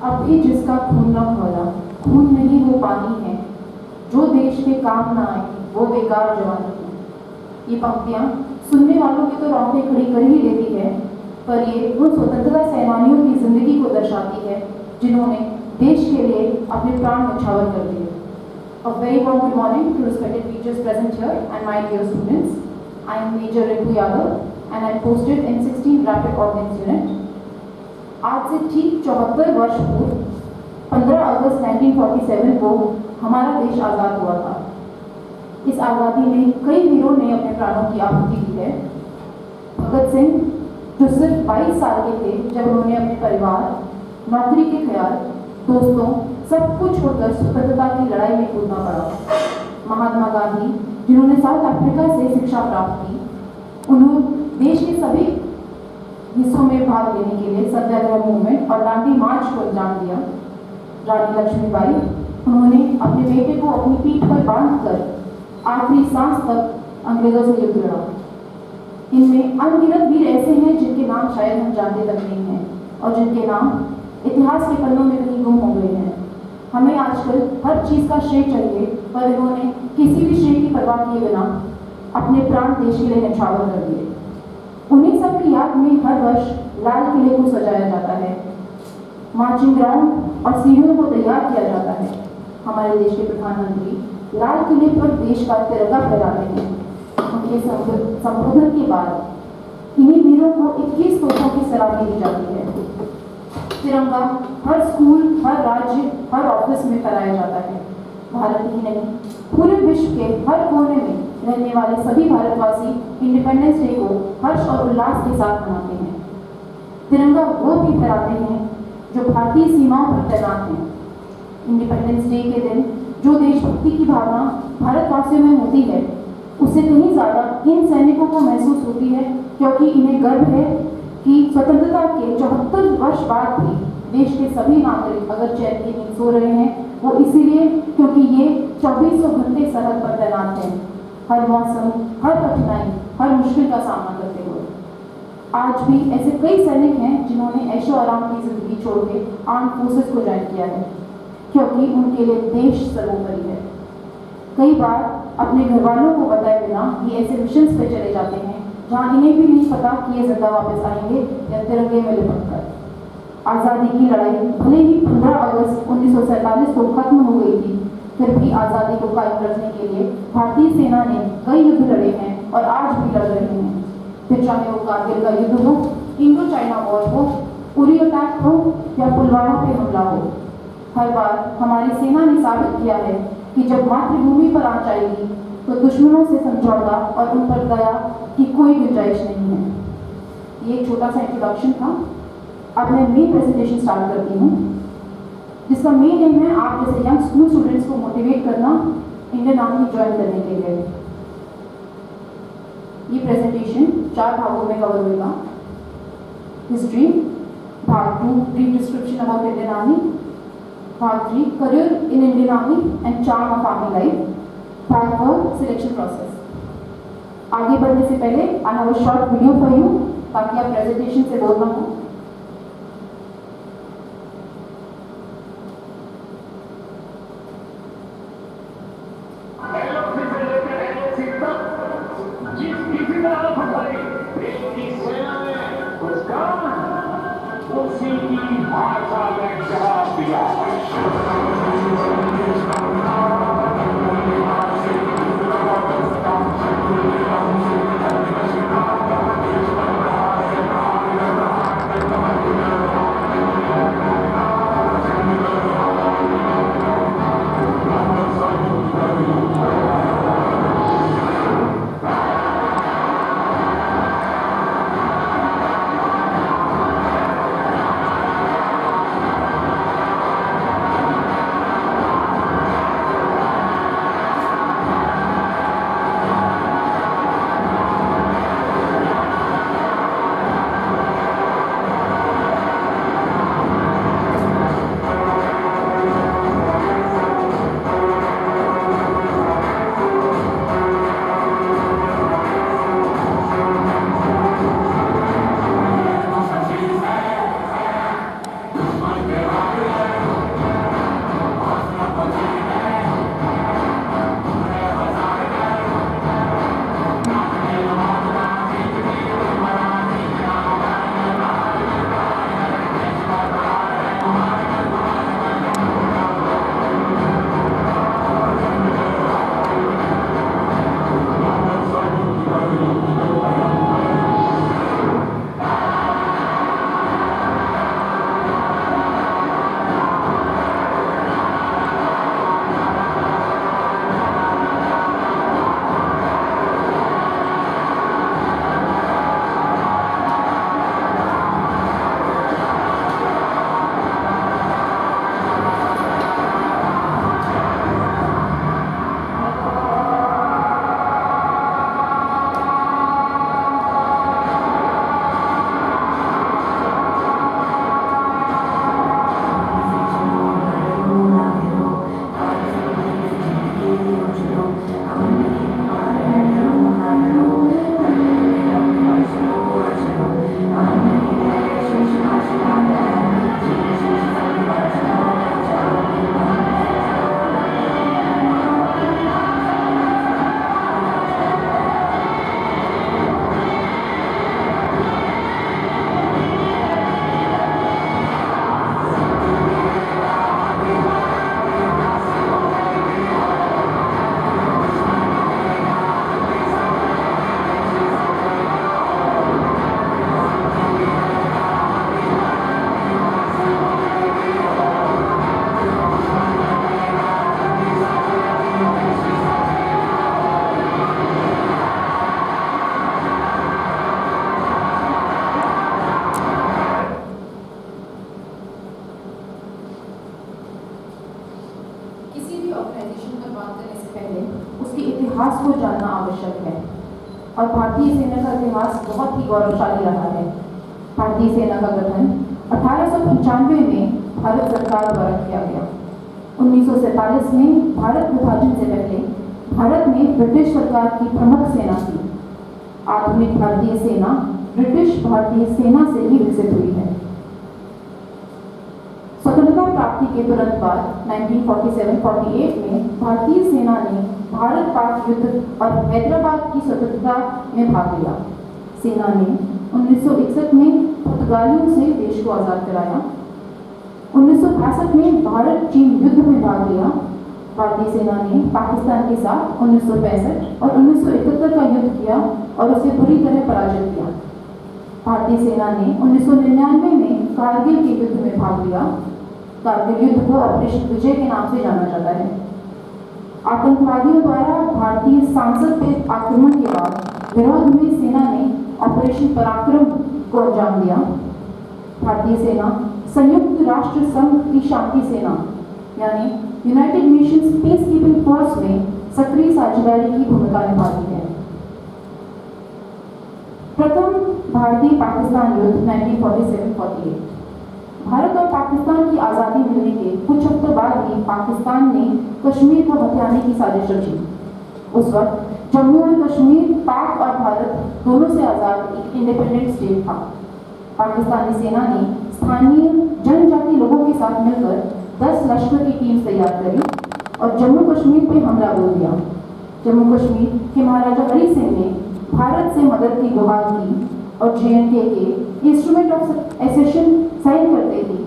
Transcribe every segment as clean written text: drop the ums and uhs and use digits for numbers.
अब भी जिसका खून न खोला, खून नहीं वो पानी है, जो देश के काम ना आए वो बेकार जवानी है। ये पंक्तियां सुनने वालों के तो रोंगटे खड़ी कर ही देती है, पर ये उन स्वतंत्रता सेनानियों की जिंदगी को दर्शाती है जिन्होंने देश के लिए अपने प्राण न्यौछावर कर दिए। A very warm good morning to respected teachers present here and my dear students. I am Major Ritu Yadav and I am posted in 16 Rapid Ordnance Unit. आज से ठीक 74 वर्ष पूर्व 15 अगस्त 1947 को हमारा देश आज़ाद हुआ था। इस आज़ादी में कई वीरों ने अपने प्राणों की आहुति दी है। भगत सिंह, जो सिर्फ 22 साल के थे जब उन्होंने अपने परिवार, नौकरी के ख्याल, दोस्तों सब कुछ छोड़कर स्वतंत्रता की लड़ाई में कूदना पड़ा। महात्मा गांधी, जिन्होंने साउथ अफ्रीका से शिक्षा प्राप्त की, उन्होंने देश के सभी हिस्सों में भाग लेने के लिए सत्याग्रह मूवमेंट और दांडी मार्च को अंजाम दिया। रानी लक्ष्मीबाई, उन्होंने अपने बेटे को अपनी पीठ पर बांधकर आखिरी सांस तक अंग्रेजों से युद्ध लड़ा। इनमें अनगिनत वीर ऐसे हैं जिनके नाम शायद हम जानते तक नहीं हैं और जिनके नाम इतिहास के पन्नों में कहीं गुम हो गए हैं। हमें आजकल हर चीज़ का श्रेय चाहिए, पर इन्होंने किसी भी श्रेय की परवाह किए बिना अपने प्राण देश के लिए न्यौछावर कर दिए। उन्हीं सब की याद में हर वर्ष लाल किले को सजाया जाता है, मार्चिंग ग्राउंड और सीढ़ियों को तैयार किया जाता है। हमारे देश के प्रधानमंत्री लाल किले पर देश का तिरंगा फहराते हैं। उनके संबोधन के बाद इन्हीं वीरों को 21 तोपों की सलामी दी जाती है। तिरंगा हर स्कूल, हर राज्य, हर ऑफिस में फहराया जाता है। भारत ही नहीं, पूरे विश्व के हर कोने में रहने वाले सभी भारतवासी इंडिपेंडेंस डे को हर्ष और उल्लास के साथ मनाते हैं। तिरंगा वो भी फहराते हैं जो भारतीय सीमाओं पर तैनात हैं। इंडिपेंडेंस डे के दिन जो देशभक्ति की भावना भारतवासियों में होती है, उससे कहीं ज़्यादा इन सैनिकों को महसूस होती है, क्योंकि इन्हें गर्व है कि स्वतंत्रता के 74 वर्ष बाद भी देश के सभी नागरिक अगर चैन की नींद सो रहे हैं, वो इसीलिए क्योंकि ये 2400 घंटे सरहद पर तैनात हैं, हर मौसम, हर कठिनाई, हर मुश्किल का सामना करते हुए। आज भी ऐसे कई सैनिक हैं जिन्होंने ऐशो आराम की जिंदगी छोड़ के आर्म फोर्सेस को ज्वाइन किया है, क्योंकि उनके लिए देश सर्वोपरि है। कई बार अपने घर वालों को बताए बिना ये ऐसे मिशंस पे चले जाते हैं जहाँ इन्हें भी नहीं पता कि ये जिंदा वापस आएंगे या तिरंगे में लिपट कर। आज़ादी की लड़ाई भले ही 15 अगस्त 1947 को खत्म हो गई थी, फिर भी आज़ादी को कायम रखने के लिए भारतीय सेना ने कई युद्ध लड़े हैं और आज भी लड़ रहे हैं। फिर चाहे वो कारगिल का युद्ध हो, इंडो चाइना वॉर हो, उरी अटैक हो या पुलवामा पे हमला हो, हर बार हमारी सेना ने साबित किया है कि जब मातृभूमि पर आंच आएगी तो दुश्मनों से समझौता और उन पर दया की कोई गुंजाइश नहीं है। ये एक छोटा सा इंट्रोडक्शन था। अब मैं मेन प्रेजेंटेशन स्टार्ट करती हूँ, जिसका मेन एम है आप जैसे यंग स्कूल स्टूडेंट्स को मोटिवेट करना इंडियन आर्मी ज्वाइन करने के लिए। ये प्रेजेंटेशन 4 भागों में कवर होगा। हिस्ट्री, भाग 2 brief description about Indian army, भाग 3 career in Indian army and charm of army life, भाग 4 सिलेक्शन प्रोसेस। आगे बढ़ने से पहले I have a short video for you, ताकि आप प्रेजेंटेशन से बोर ना हो। ऑर्गेनाइजेशन पर बात करने से पहले उसके इतिहास को जानना आवश्यक है और भारतीय सेना का इतिहास बहुत ही गौरवशाली रहा है। भारतीय सेना का गठन 1895 में भारत सरकार द्वारा किया गया। 1947 में भारत विभाजन से पहले भारत में ब्रिटिश सरकार की प्रमुख सेना थी। आधुनिक भारतीय सेना ब्रिटिश भारतीय सेना से ही विकसित हुई है। स्वतंत्रता प्राप्ति के तुरंत बाद 1947-48 में भारतीय सेना ने भारत पाक युद्ध और हैदराबाद की स्वतंत्रता में भाग लिया। सेना ने 1961 में पुर्तगालियों से देश को आजाद कराया। 1962 में भारत चीन युद्ध में भाग लिया। भारतीय सेना ने पाकिस्तान के साथ 1965 और 1971 का युद्ध किया और उसे बुरी तरह पराजित किया। भारतीय सेना ने 1999 में कारगिल के युद्ध में भाग लिया। कारगिल युद्ध को ऑपरेशन विजय के नाम से जाना जाता है। आतंकवादियों द्वारा भारतीय संसद पे आक्रमण के बाद विरोध में सेना ने ऑपरेशन पराक्रम को अंजाम दिया। भारतीय सेना संयुक्त राष्ट्र संघ की शांति सेना यानी United Nations peace keeping force में सक्रिय साझेदारी की भूमिका निभाती है। प्रथम भारतीय पाकिस्तान युद्ध 1947-48। भारत और पाकिस्तान की आज़ादी मिलने के कुछ हफ्तों बाद ही पाकिस्तान ने कश्मीर को हथियाने की साजिश रची। उस वक्त जम्मू और कश्मीर पाक और भारत दोनों से आज़ाद एक इंडिपेंडेंट स्टेट था। पाकिस्तानी सेना ने स्थानीय जनजाति लोगों के साथ मिलकर 10 लश्कर की टीम तैयार करी और जम्मू कश्मीर पर हमला बोल दिया। जम्मू कश्मीर के महाराजा हरि सिंह ने भारत से मदद की गुहार की और JNK के इंस्ट्रूमेंट ऑफ एसेशन साइन करते ही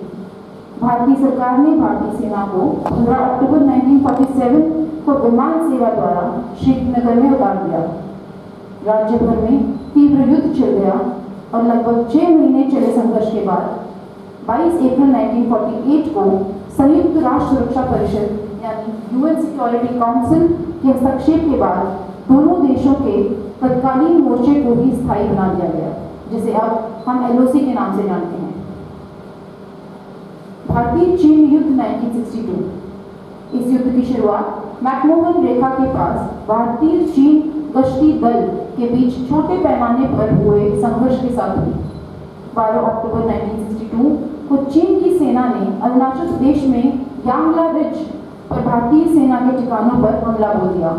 भारतीय सरकार ने भारतीय सेना को 15 अक्टूबर 1947 को विमान सेवा द्वारा श्रीनगर में उतार दिया। राज्य भर में तीव्र युद्ध छिड़ गया और लगभग 6 महीने चले संघर्ष के बाद 22 अप्रैल 1948 को संयुक्त राष्ट्र सुरक्षा परिषद यानी UN सिक्योरिटी काउंसिल के हस्तक्षेप के बाद दोनों देशों के तत्कालीन मोर्चे को भी स्थायी बना दिया गया, जिसे अब हम LOC के नाम से जानते हैं। भारतीय चीन युद्ध 1962। इस युद्ध की शुरुआत मैकमोहन रेखा के पास भारतीय चीन गश्ती दल के बीच छोटे पैमाने पर हुए संघर्ष के साथ हुई। 12 अक्टूबर 1962 को चीन की सेना ने अरुणाचल प्रदेश में यांगला रिज पर भारतीय सेना के ठिकानों पर हमला बोल दिया।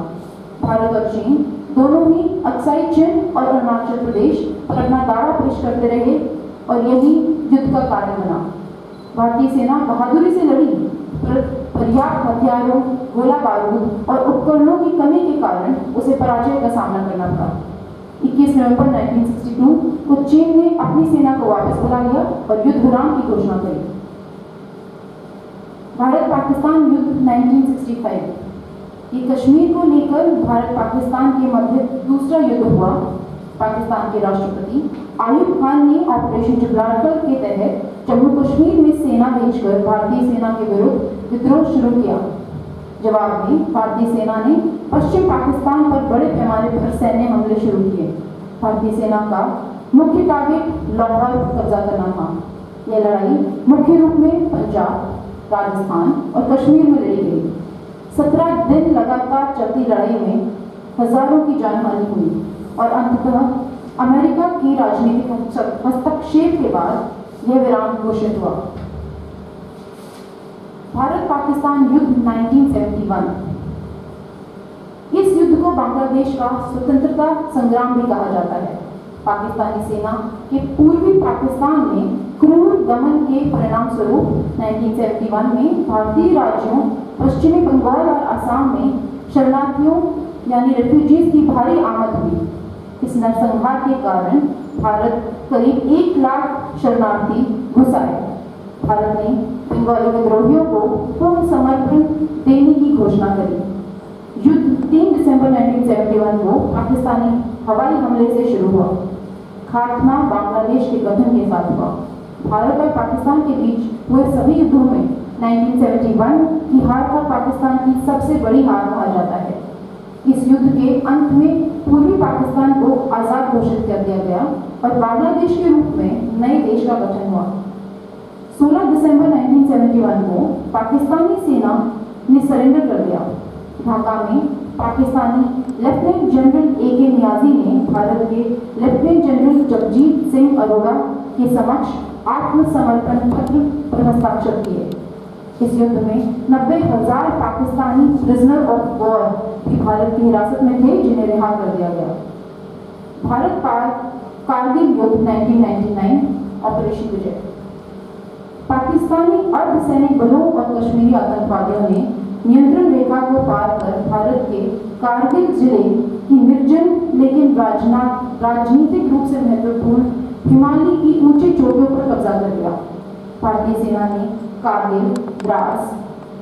भारत और चीन दोनों ही अक्साई चिन और अरुणाचल प्रदेश पर अपना दावा पेश करते रहे और यही युद्ध का कारण बना। भारतीय सेना बहादुरी से लड़ी पर पर्याप्त हथियारों, गोला बारूद और उपकरणों की कमी के कारण उसे पराजय का सामना करना पड़ा। 21 नवंबर 1962 को चीन ने अपनी सेना को वापस बुला लिया और युद्ध विराम की घोषणा करी। भारत पाकिस्तान युद्ध 1965। ये कश्मीर को लेकर भारत पाकिस्तान के मध्य दूसरा युद्ध हुआ। पाकिस्तान के राष्ट्रपति आयुब खान ने ऑपरेशन जिब्राल्टर के तहत जम्मू कश्मीर में सेना भेजकर भारतीय सेना के विरुद्ध विद्रोह शुरू किया। जवाब में भारतीय सेना ने पश्चिम पाकिस्तान पर बड़े पैमाने पर सैन्य हमले शुरू किए। भारतीय सेना का मुख्य टारगेट लाहौर कब्जा करना था। यह लड़ाई मुख्य रूप में पंजाब, राजस्थान और कश्मीर में लड़ी गई। 17 दिन लगातार चलती लड़ाई में हजारों की जानहानि हुई और अंततः अमेरिका की राजनीतिक हस्तक्षेप के बाद यह विराम घोषित हुआ। भारत पाकिस्तान युद्ध 1971। इस युद्ध को बांग्लादेश का स्वतंत्रता संग्राम भी कहा जाता है। पाकिस्तानी सेना के पूर्वी पाकिस्तान में क्रूर दमन के परिणाम स्वरूप 1971 में भारतीय राज्यों पश्चिमी बंगाल और असम में शरणार्थियों यानी रेफ्यूजीज की भारी आमद हुई। इस नरसंहार के कारण भारत करीब 1 लाख शरणार्थी घुसाए। भारत ने बंगाली विद्रोहियों को पूर्ण समर्थन देने की घोषणा करी। युद्ध 3 दिसंबर 1971 को पाकिस्तानी हवाई हमले से शुरू हुआ। खात्मा बांग्लादेश के गठन के साथ हुआ। भारत और पाकिस्तान के बीच हुए सभी युद्धों में 1971 की हार को पाकिस्तान की सबसे बड़ी हार कहा जाता है। इस युद्ध के अंत में पूर्वी पाकिस्तान को आज़ाद घोषित कर दिया गया और बांग्लादेश के रूप में नए देश का गठन हुआ। 16 दिसंबर 1971 को पाकिस्तानी सेना ने सरेंडर कर दिया। ढाका में Pakistani lieutenant general A.K. Niazi ने भारत के लेफ्टिनेंट जनरल जगजीत सिंह अरोड़ा के समक्ष आत्मसमर्पण पत्र पर हस्ताक्षर किए। इस युद्ध में 90,000 पाकिस्तानी प्रिजनर ऑफ वॉर भी भारत की हिरासत में थे, जिन्हें रिहा कर दिया गया। भारत कारगिल युद्ध 1999 ऑपरेशन विजय। पाकिस्तानी अर्धसैनिक बलों और कश्मीरी आतंकवादियों ने नियंत्रण रेखा को पार कर भारत के कारगिल जिले की निर्जन लेकिन राजनीतिक रूप से महत्वपूर्ण हिमालय की ऊंची चोटियों पर कब्जा कर लिया। भारतीय सेना ने कारगिल, द्रास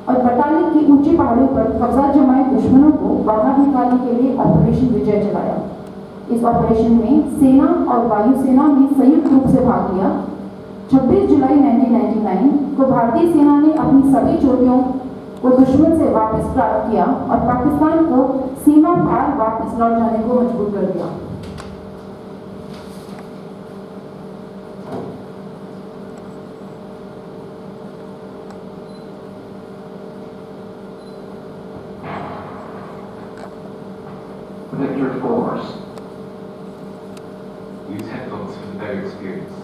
और बटालिक की ऊंची पहाड़ियों पर कब्जा जमाए दुश्मनों को बाहर निकालने के लिए ऑपरेशन विजय चलाया। इस ऑपरेशन में सेना और वायुसेना ने संयुक्त रूप से भाग लिया। 26 जुलाई 1999 को भारतीय सेना ने अपनी सभी चोटियों को दुश्मन से वापस प्राप्त किया और पाकिस्तान को सीमा पार वापस लौट जाने को मजबूर कर दिया। Victor Force. Use headphones for the better experience.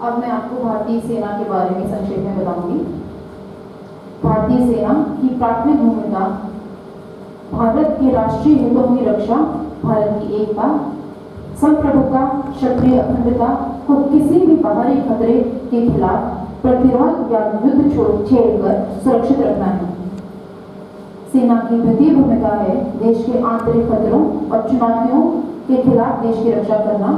अब मैं आपको भारतीय सेना के बारे में संक्षेप में बताऊंगी। भारतीय सेना की प्राथमिक भूमिका भारत के राष्ट्रीय हितों की रक्षा, भारत की एकता, संप्रभुता, क्षेत्रीय अखंडता को किसी भी बाहरी खतरे के खिलाफ प्रतिरोध या युद्ध छेड़कर सुरक्षित रखना है। सेना की द्वितीय भूमिका है देश के आंतरिक खतरों और चुनौतियों के खिलाफ देश की रक्षा करना,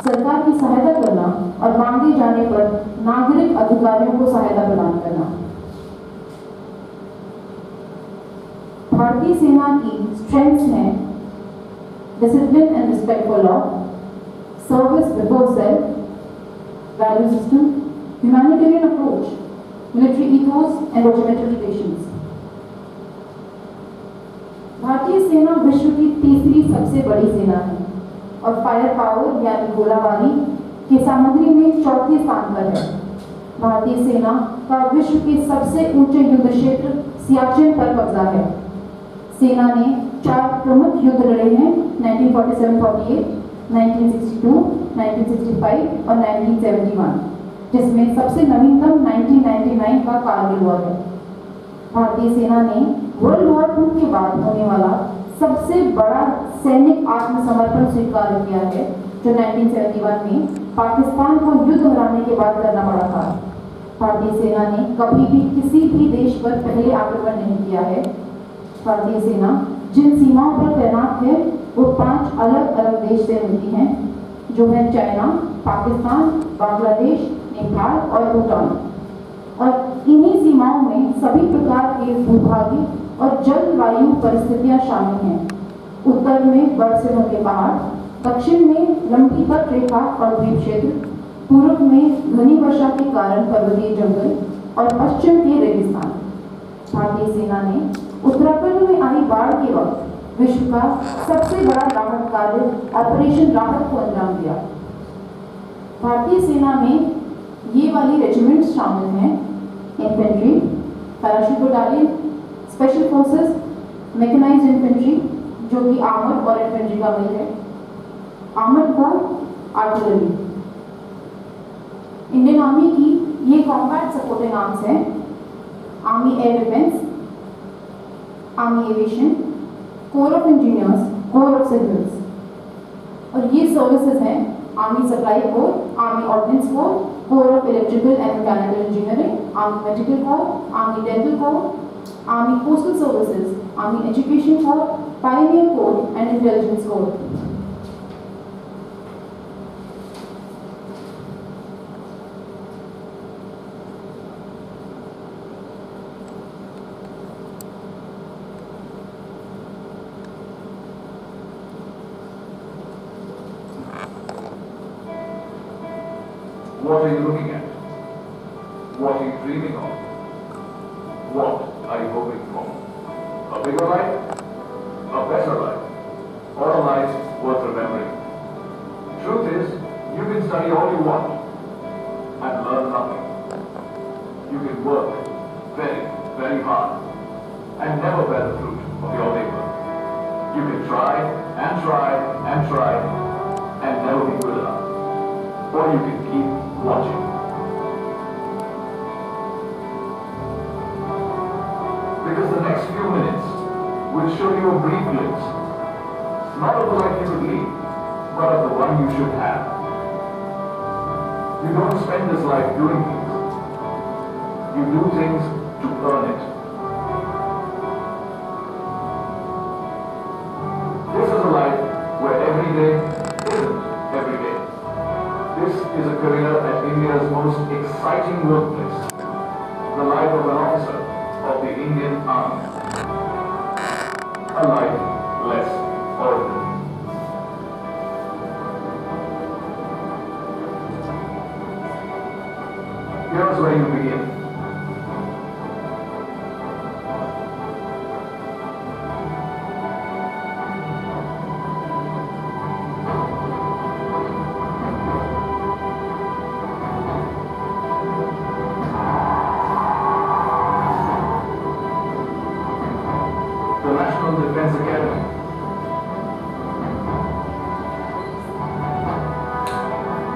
सरकार की सहायता करना और मांगे जाने पर नागरिक अधिकारियों को सहायता प्रदान करना। भारतीय सेना की स्ट्रेंथ्स हैं discipline and respect for law, service before self, value system, humanitarian approach, military ethos, and regimental patience. भारतीय सेना विश्व की तीसरी सबसे बड़ी सेना है और फायर पावर यानी गोलाबारी की सामग्री में चौथे स्थान पर है। भारतीय सेना का विश्व के सबसे ऊंचे युद्ध क्षेत्र सियाचिन पर कब्जा है। सेना ने 4 प्रमुख युद्ध लड़े हैं 1947-48, 1962, 1965 और 1971, जिसमें सबसे नवीनतम 1999 का कारगिल वॉर है। भारतीय सेना ने वर्ल्ड वॉर II के बाद होने वाला सबसे बड़ा सैनिक आत्मसमर्पण स्वीकार किया है, जो 1971 में पाकिस्तान को युद्ध हराने के बाद करना पड़ा था। भारतीय सेना ने कभी भी किसी भी देश पर पहले आक्रमण नहीं किया है। भारतीय सेना जिन सीमाओं पर तैनात है वो 5 अलग अलग देश से मिलती हैं, जो है चाइना, पाकिस्तान, बांग्लादेश, नेपाल और भूटान। और इन्हीं सीमाओं में सभी प्रकार के भूभागीय और जलवायु परिस्थितियां शामिल हैं। उत्तर में बर्फ से ढके पहाड़, दक्षिण में लंबी तटरेखा और द्वीप क्षेत्र, पूर्व में घनी वर्षा के कारण पर्वतीय जंगल और पश्चिम के रेगिस्तान। भारतीय सेना ने उत्तराखंड में आई बाढ़ के वक्त विश्व का सबसे बड़ा राहत कार्य ऑपरेशन राहत को अंजाम दिया। भारतीय सेना में ये वाली रेजिमेंट्स शामिल हैं: infantry, parachute battalion, special forces, mechanised infantry जो कि आर्मर और इन्फेंट्री का मिल है, armour corps, artillery. Indian army की ये कॉम्बैट सपोर्टिंग आर्म्स हैं: army air defence, army aviation, corps of engineers, corps of civils. और ये सर्विसेज हैं: army supply corps, army ordnance corps, corps of electrical and mechanical engineering, army medical corps, army dental corps, army postal services, army education corps, Pioneer core and intelligence core. What are you looking at? What are you dreaming of? What are you hoping for? A bigger life? A better life? Or a life worth remembering? Truth is, you can study all you want and learn nothing. You can work very, very hard and never bear the fruit of your labor. You can try and try and try and never be good enough. Or you can keep watching. Because the next few minutes will show you a brief glimpse, not of the life you could lead, but of the one you should have. You don't spend this life doing things. You do things to earn it. This is a life where every day isn't every day. This is a career at India's most exciting workplace, the life of an officer of the Indian Army. A life less ordinary. Here's where you begin. Defense Academy.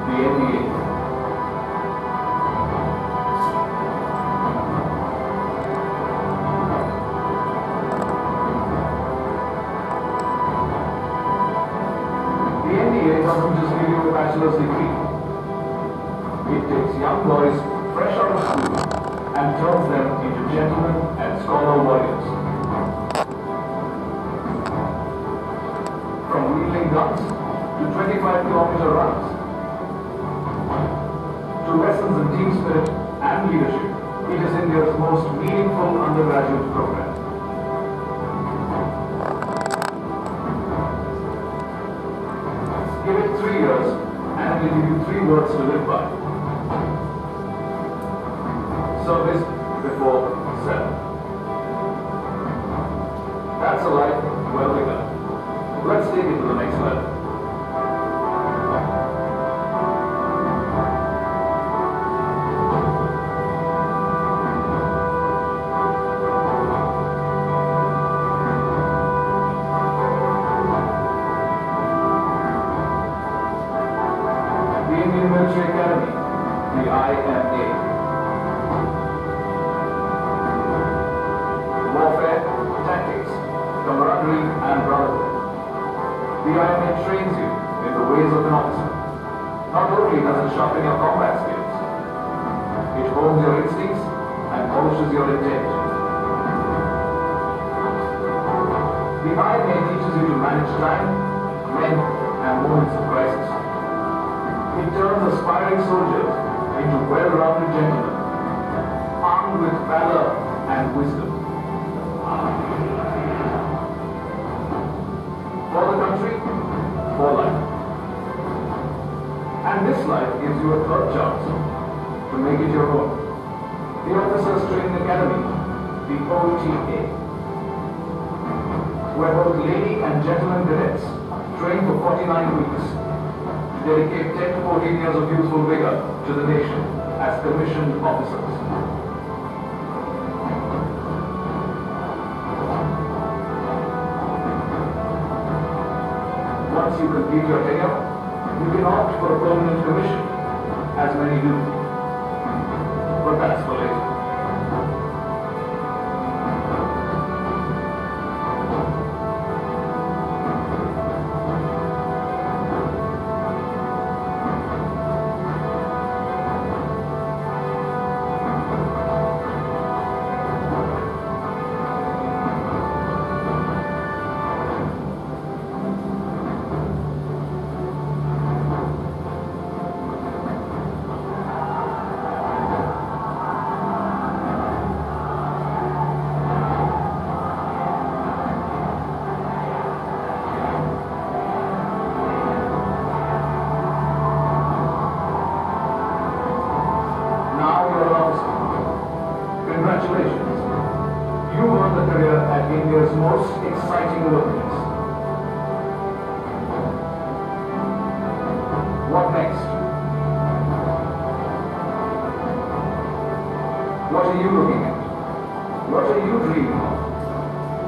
The NDA. The NDA doesn't just give you a bachelor's degree. It takes young boys fresh out of school and turns them into gentlemen and scholar warriors. From wielding guns to 25-kilometer runs, to lessons in team spirit and leadership, it is India's most meaningful undergraduate program. 3 words to live by. Service before self. That's a life well begun. Let's take it to the next level. The Indian Military Academy, the IMA. Warfare, tactics, camaraderie and brotherhood. The IMA trains you in the ways of an officer. Not only does it sharpen your combat skills, it hones your instincts and polishes your intent. The IMA teaches you to manage time, men and moments of crisis. It turns aspiring soldiers into well-rounded gentlemen, armed with valor and wisdom. For the country, for life. And this life gives you a third chance to make it your own. The Officers Training Academy, the OTA, where both lady and gentleman cadets train for 49 weeks. Dedicate 10 to 14 years of youthful vigor to the nation as commissioned officers. Once you complete your tenure, you can opt for a permanent commission, as many do. But that's for later. Congratulations. You earned a career at India's most exciting workplace. What next? What are you looking at? What are you dreaming of?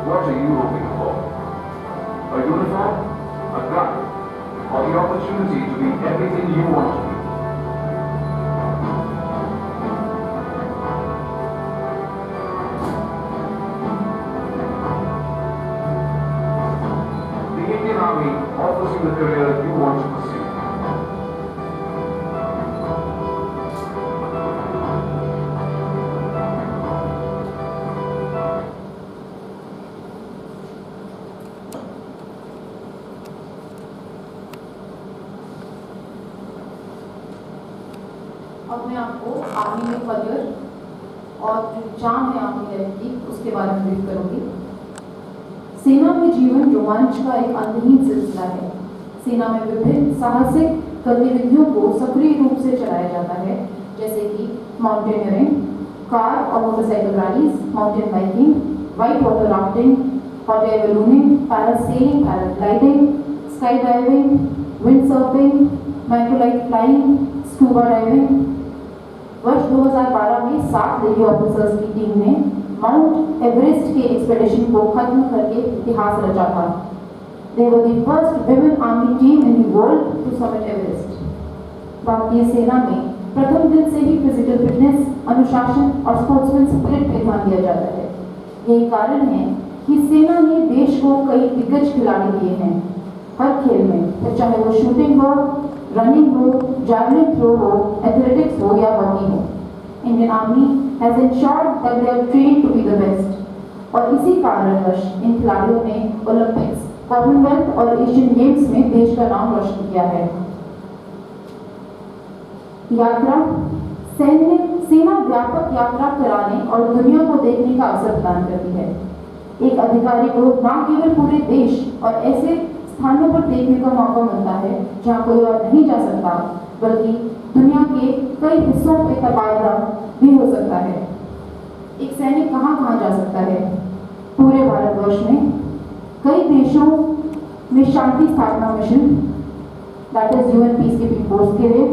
What are you hoping for? A uniform? A gun? Or the opportunity to be everything you want to be? Army offers you the career you want to pursue. अब मैं आपको army में career और जो जाम है army life की उसके बारे में ब्रीफ करूंगी। सेना में जीवन रोमांच का एक अंतहीन सिलसिला है। सेना में विभिन्न साहसिक गतिविधियों को सक्रिय रूप से चलाया जाता है, जैसे कि माउंटेनियरिंग, कार और motorcycle rallies, mountain biking, white water rafting, hot air ballooning, parasailing, paragliding, sky diving, wind surfing, microlight flying, scuba diving. वर्ष 2012 में 7 लेडी ऑफिसर्स की टीम ने माउंट एवरेस्ट के एक्सपेडिशन को खत्म करके इतिहास रचा था। They were the first women army team in the world to summit Everest. भारतीय सेना में प्रथम दिन से ही फिजिकल फिटनेस, अनुशासन और स्पोर्ट्समैन स्पिरिट पे ध्यान दिया जाता है। यही कारण है कि सेना ने देश को कई दिग्गज खिलाड़ी दिए हैं। हर खेल में, चाहे वो शूटिंग हो, रनिंग हो, जैवलिन थ्रो हो, एथलेटिक्स हो या हॉकी हो, Indian army has ensured that they are trained to be the best. और इसी कारणवश इन खिलाड़ियों ने ओलंपिक्स, कॉमनवेल्थ और एशियन गेम्स में देश का नाम रोशन किया है। यात्रा सेना व्यापक यात्रा कराने और दुनिया को देखने का अवसर प्रदान करती है। एक अधिकारी को न केवल पूरे देश और ऐसे स्थानों पर देखने का मौका मिलता है जहां कोई और नहीं जा सकता, बल्कि दुनिया के कई हिस्सों में तबादला भी हो सकता है। एक सैनिक कहाँ कहाँ जा सकता है? पूरे भारतवर्ष में कई देशों में शांति स्थापना mission, that is UN peace keeping force के लिए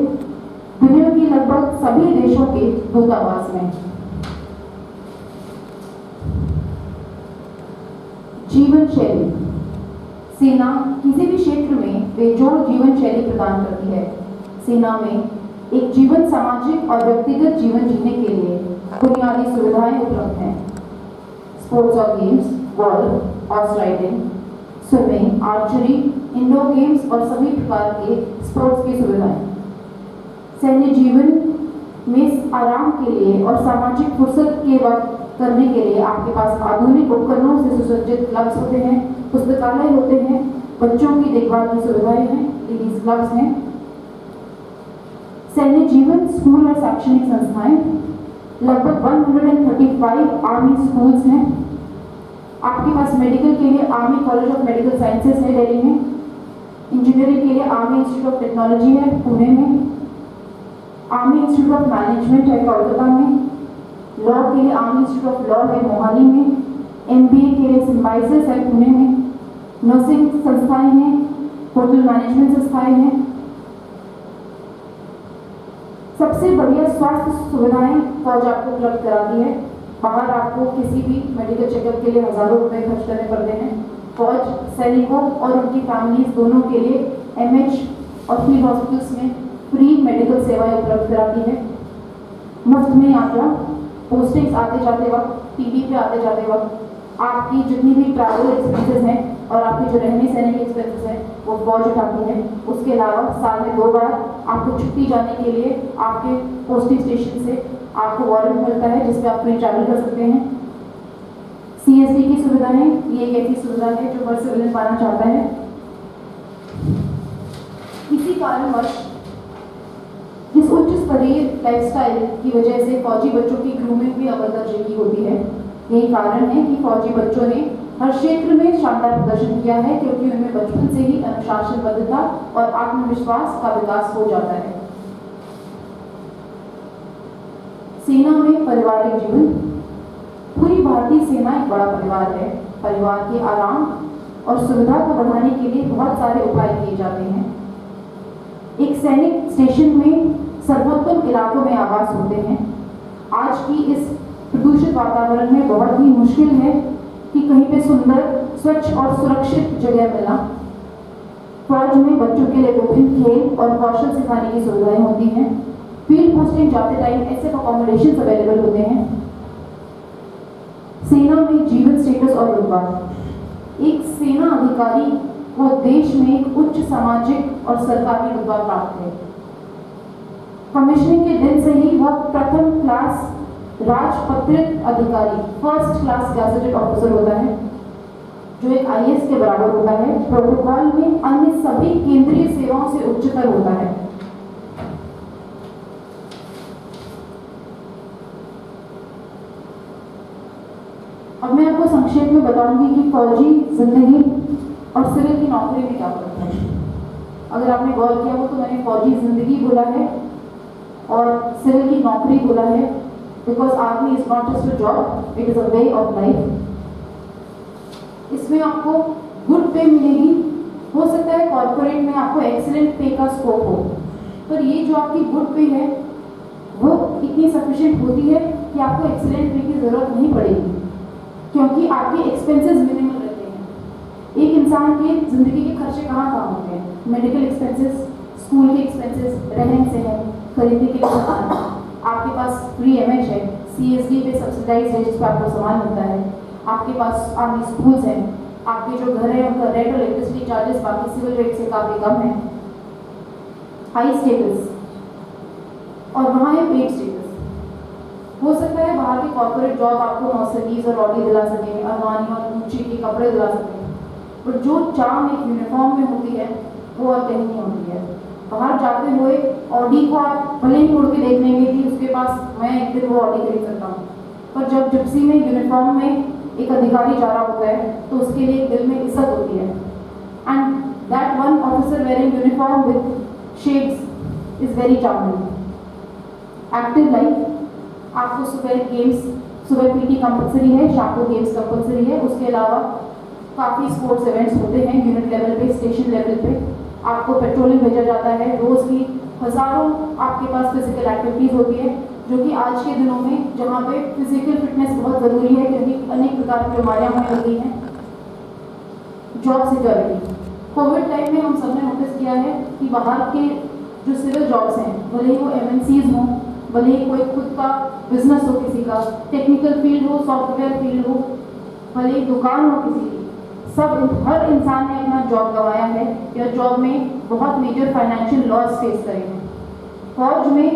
दुनिया की लगभग सभी देशों के दूतावास में। जीवन शैली, सेना किसी भी क्षेत्र में बेजोड़ जीवन शैली प्रदान करती है। सेना में एक जीवन सामाजिक और व्यक्तिगत जीवन जीने के लिए बुनियादी सुविधाएं उपलब्ध हैं। स्पोर्ट्स और games, wall, horse riding, swimming, archery, indoor games और सभी प्रकार के स्पोर्ट्स की सुविधाएं। सैन्य जीवन में आराम के लिए और सामाजिक फुर्सत के वक्त करने के लिए आपके पास आधुनिक उपकरणों से सुसज्जित क्लब्स होते हैं, पुस्तकालय होते हैं, बच्चों की देखभाल की सुविधाएं हैं, लेडीज क्लब्स हैं। सैन्य जीवन स्कूल और शैक्षणिक संस्थाएं, लगभग 135 आर्मी स्कूल्स हैं। आपके पास मेडिकल के लिए army college of medical sciences है दिल्ली में, इंजीनियरिंग के लिए आर्मी इंस्टीट्यूट ऑफ टेक्नोलॉजी है पुणे में, आर्मी इंस्टीट्यूट ऑफ मैनेजमेंट है कोलकाता में, लॉ के लिए आर्मी इंस्टीट्यूट ऑफ लॉ है मोहाली में, एमबीए के लिए सिम्बाइसिस है पुणे में, नर्सिंग संस्थाएं हैं, होटल मैनेजमेंट संस्थाएं हैं। सबसे बढ़िया स्वास्थ्य सुविधाएं फौज आपको उपलब्ध कराती है। बाहर आपको किसी भी मेडिकल चेकअप के लिए हजारों रुपए खर्च करने पड़ते हैं। फौज सैनिकों और उनकी फैमिलीज दोनों के लिए एमएच और फील्ड हॉस्पिटल्स में फ्री मेडिकल सेवाएं उपलब्ध कराती है। मुफ्त में यात्रा, पोस्टिंग्स आते जाते वक्त, टीवी पे आते जाते वक्त आपकी जितनी भी ट्रैवल एक्सपेंसेस हैं और आपके जो रहने सहने के एक्सपेंसेस हैं वो फौज उठाती है। उसके अलावा साल में 2 बार आपको छुट्टी जाने के लिए आपके पोस्टिंग स्टेशन से आपको वारंट मिलता है जिसपे आप फ्री ट्रैवल कर सकते हैं। सीएसडी की सुविधाएं, ये एक ऐसी सुविधा है जो हर सिविलियन पाना चाहता है। इसी कारणवश इस उच्च स्तरीय लाइफस्टाइल की वजह से फौजी बच्चों की ग्रूमिंग भी अव्वल दर्जे की होती है। यही कारण है कि फौजी बच्चों ने हर क्षेत्र में शानदार प्रदर्शन किया है, क्योंकि उनमें बचपन से ही अनुशासनबद्धता और आत्मविश्वास का विकास हो जाता है। सेना में पारिवारिक जीवन, पूरी भारतीय सेना एक बड़ा परिवार है। परिवार के आराम और सुविधा को बढ़ाने के लिए बहुत सारे उपाय किए जाते हैं। एक सैनिक स्टेशन में सर्वोत्तम इलाकों में आवास होते हैं। आज की इस प्रदूषित वातावरण में बहुत ही मुश्किल है कि कहीं पे सुंदर, स्वच्छ और सुरक्षित जगह मिलना। फौज में बच्चों के लिए विभिन्न खेल और कौशल सिखाने की सुविधाएं होती हैं। फील्ड पोस्टिंग जाते टाइम ऐसे अकोमोडेशन अवेलेबल होते हैं। सेना में जीवन स्टेटस और रुतबा, एक सेना अधिकारी को देश में एक उच्च सामाजिक और सरकारी रुतबा प्राप्त है। कमीशनिंग के दिन से ही वह प्रथम क्लास राजपत्रित अधिकारी, फर्स्ट क्लास गैजेटेड ऑफिसर होता है, जो एक आईएएस के बराबर होता है। प्रोटोकॉल में अन्य सभी केंद्रीय सेवाओं से उच्चतर होता है। अब मैं आपको संक्षेप में बताऊंगी कि फौजी जिंदगी और सिविल की नौकरी में क्या फर्क है। अगर आपने गौर किया हो तो मैंने फौजी जिंदगी बोला है और सिविल की नौकरी बोला है, because army is not just a job, it is a way of life. इसमें आपको गुड पे मिलेगी, हो सकता है कॉर्पोरेट में आपको एक्सीलेंट पे का स्कोप हो, पर ये जो आपकी गुड पे है वो इतनी सफिशिएंट होती है कि आपको एक्सीलेंट पे की जरूरत नहीं पड़ेगी, क्योंकि आपके एक्सपेंसेस मिनिमल रहते हैं। एक इंसान के जिंदगी के खर्चे कहाँ कहाँ होते हैं? मेडिकल एक्सपेंसेस, स्कूल के एक्सपेंसेस, रहन सहन, खरीदने के लिए सामान, आपके पास फ्री एमएच है, सीएसडी पे सब्सिडाइज है जिस पर आपको सामान मिलता है, आपके पास आर्मी स्कूल्स हैं, आपके जो घर है उनका रेंट और इलेक्ट्रिसिटी चार्जेस बाकी सिविल रेट से काफ़ी कम है। हाई स्टेटस और वहाँ है पेड स्टेटस। हो सकता है बाहर की कॉर्पोरेट जॉब आपको मर्सिडीज और ऑडी दिला सके, अरमानी और गुच्ची के कपड़े दिला सके, पर जो चार्म एक यूनिफॉर्म में होती है वो और कहीं नहीं होती है। बाहर जाते हुए ऑडी को आप भले ही मुड़ के देख लेंगे कि उसके पास मैं एक दिन वो ऑडी खरीद सकता हूँ, पर जब जिप्सी में यूनिफॉर्म में एक अधिकारी जा रहा होता है तो उसके लिए दिल में इज्जत होती है। And that one officer wearing uniform with shades is very charming. Active life, आपको सुबह पीटी कंपलसरी है, शाम को गेम्स कंपलसरी है। उसके अलावा काफ़ी स्पोर्ट्स इवेंट्स होते हैं यूनिट लेवल पे, स्टेशन लेवल पे। आपको पेट्रोलिंग भेजा जाता है, रोज़ की हज़ारों आपके पास फिजिकल एक्टिविटीज़ होती है, जो कि आज के दिनों में जहाँ पे फिजिकल फिटनेस बहुत ज़रूरी है, क्योंकि अनेक प्रकार की बीमारियाँ होने लगी हैं। जॉब सिक्योरिटी, कोविड टाइम में हम सब ने नोटिस किया है कि बाहर के जो सिविल जॉब्स हैं, भले ही वो MNCs हों, भले ही कोई खुद का बिजनेस हो, किसी का टेक्निकल फील्ड हो, सॉफ्टवेयर फील्ड हो, भले ही दुकान हो किसी की, हर इंसान ने अपना जॉब गंवाया है या जॉब में बहुत मेजर फाइनेंशियल लॉस फेस करे हैं। फौज में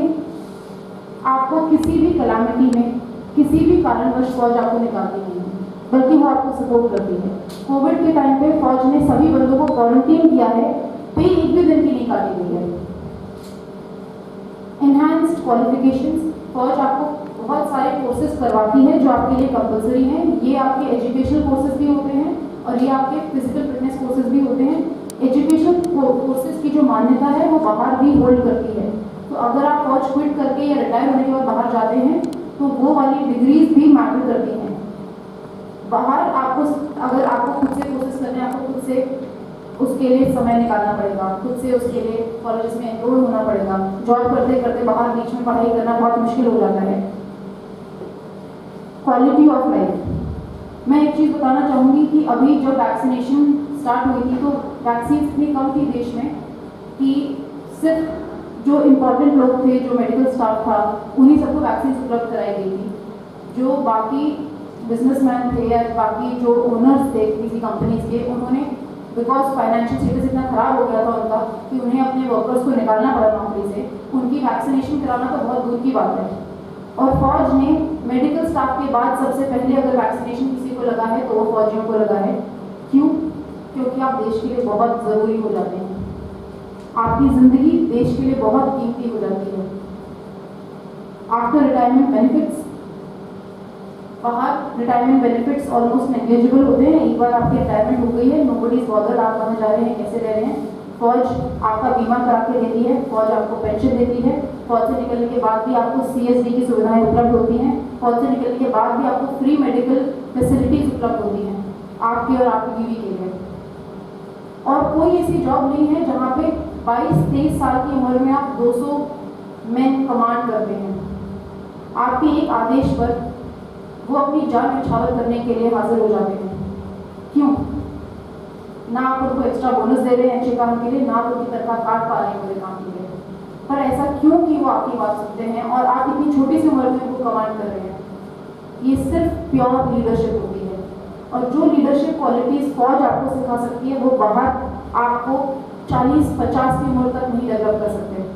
आपको किसी भी कलामिटी में, किसी भी कारणवश फौज आपको निकालती नहीं है, बल्कि वो आपको सपोर्ट करती है। कोविड के टाइम पे फौज ने सभी बंदों को क्वारंटीन किया है, पे एक भी दिन की नहीं काटी गई है। एनहांस्ड क्वालिफिकेशंस, फौज आपको बहुत सारे कोर्सेज करवाती है जो आपके लिए कंपलसरी हैं। ये आपके एजुकेशनल कोर्सेज भी होते हैं और ये आपके फिजिकल फिटनेस कोर्सेज भी होते हैं। एजुकेशन कोर्सेज की जो मान्यता है वो बाहर भी होल्ड करती है, तो अगर आप फौज क्विट करके या रिटायर होने के बाद बाहर जाते हैं तो वो वाली डिग्रीज भी मैटर करती हैं। बाहर अगर आपको खुद से कोर्सेज करने, आपको खुद से उसके लिए समय निकालना पड़ेगा, खुद से उसके लिए कॉलेज में एनरोल होना पड़ेगा। जॉब करते करते बाहर बीच में पढ़ाई करना बहुत मुश्किल हो जाता है। क्वालिटी ऑफ लाइफ, मैं एक चीज़ बताना चाहूँगी कि अभी जब वैक्सीनेशन स्टार्ट हुई थी तो वैक्सीन इतनी कम थी देश में कि सिर्फ जो इम्पोर्टेंट लोग थे, जो मेडिकल स्टाफ था, उन्हीं सबको वैक्सीन उपलब्ध कराई गई थी। जो बाकी बिजनेसमैन थे या बाकी जो ओनर्स थे किसी कंपनीज के, उन्होंने बिकॉज फाइनेंशियल स्टेटस इतना खराब हो गया था उनका कि उन्हें अपने वर्कर्स को निकालना पड़ा नौकरी से, उनकी वैक्सीनेशन कराना तो बहुत दूर की बात है। और फौज ने मेडिकल स्टाफ के बाद सबसे पहले अगर वैक्सीनेशन किसी को लगा है तो वो फौजियों को लगा है। क्यों? क्योंकि आप देश के लिए बहुत ज़रूरी हो जाते हैं, आपकी ज़िंदगी देश के लिए बहुत कीमती हो जाती है। आफ्टर रिटायरमेंट बेनिफिट्स, बाहर रिटायरमेंट बेनिफिट्स ऑलमोस्ट नेग्लिजिबल होते हैं। एक बार आपकी रिटायरमेंट हो गई है, नोबडी इज बॉदर्ड आप कहाँ जा रहे हैं, कैसे रह रहे हैं। फौज आपका बीमा करा के देती है, फौज आपको पेंशन देती है, फौज से निकलने के बाद भी आपको CSD की सुविधाएं उपलब्ध होती हैं, फौज से निकलने के बाद भी आपको फ्री मेडिकल फैसिलिटीज उपलब्ध होती हैं आपकी और आपकी बीवी के लिए। और कोई ऐसी जॉब नहीं है जहाँ पे 22-23 साल की उम्र में आप 200 मैन कमांड करते हैं। आपके एक आदेश पर वो अपनी जान न्यौछावर करने के लिए हाजिर हो जाते हैं। क्यों? ना आप उनको एक्स्ट्रा बोनस दे रहे हैं अच्छे काम के लिए, ना आप उनकी तनख्वाह काट पा रहे हैं बुरे काम के लिए, पर ऐसा क्यों कि वो आपकी बात सुनते हैं और आप इतनी छोटी सी उम्र में उनको कमांड कर रहे हैं। ये सिर्फ प्योर लीडरशिप होती है, और जो लीडरशिप क्वालिटीज फौज आपको सिखा सकती है वो बाहर आपको 40-50 की उम्र तक नहीं डेवलप कर सकते।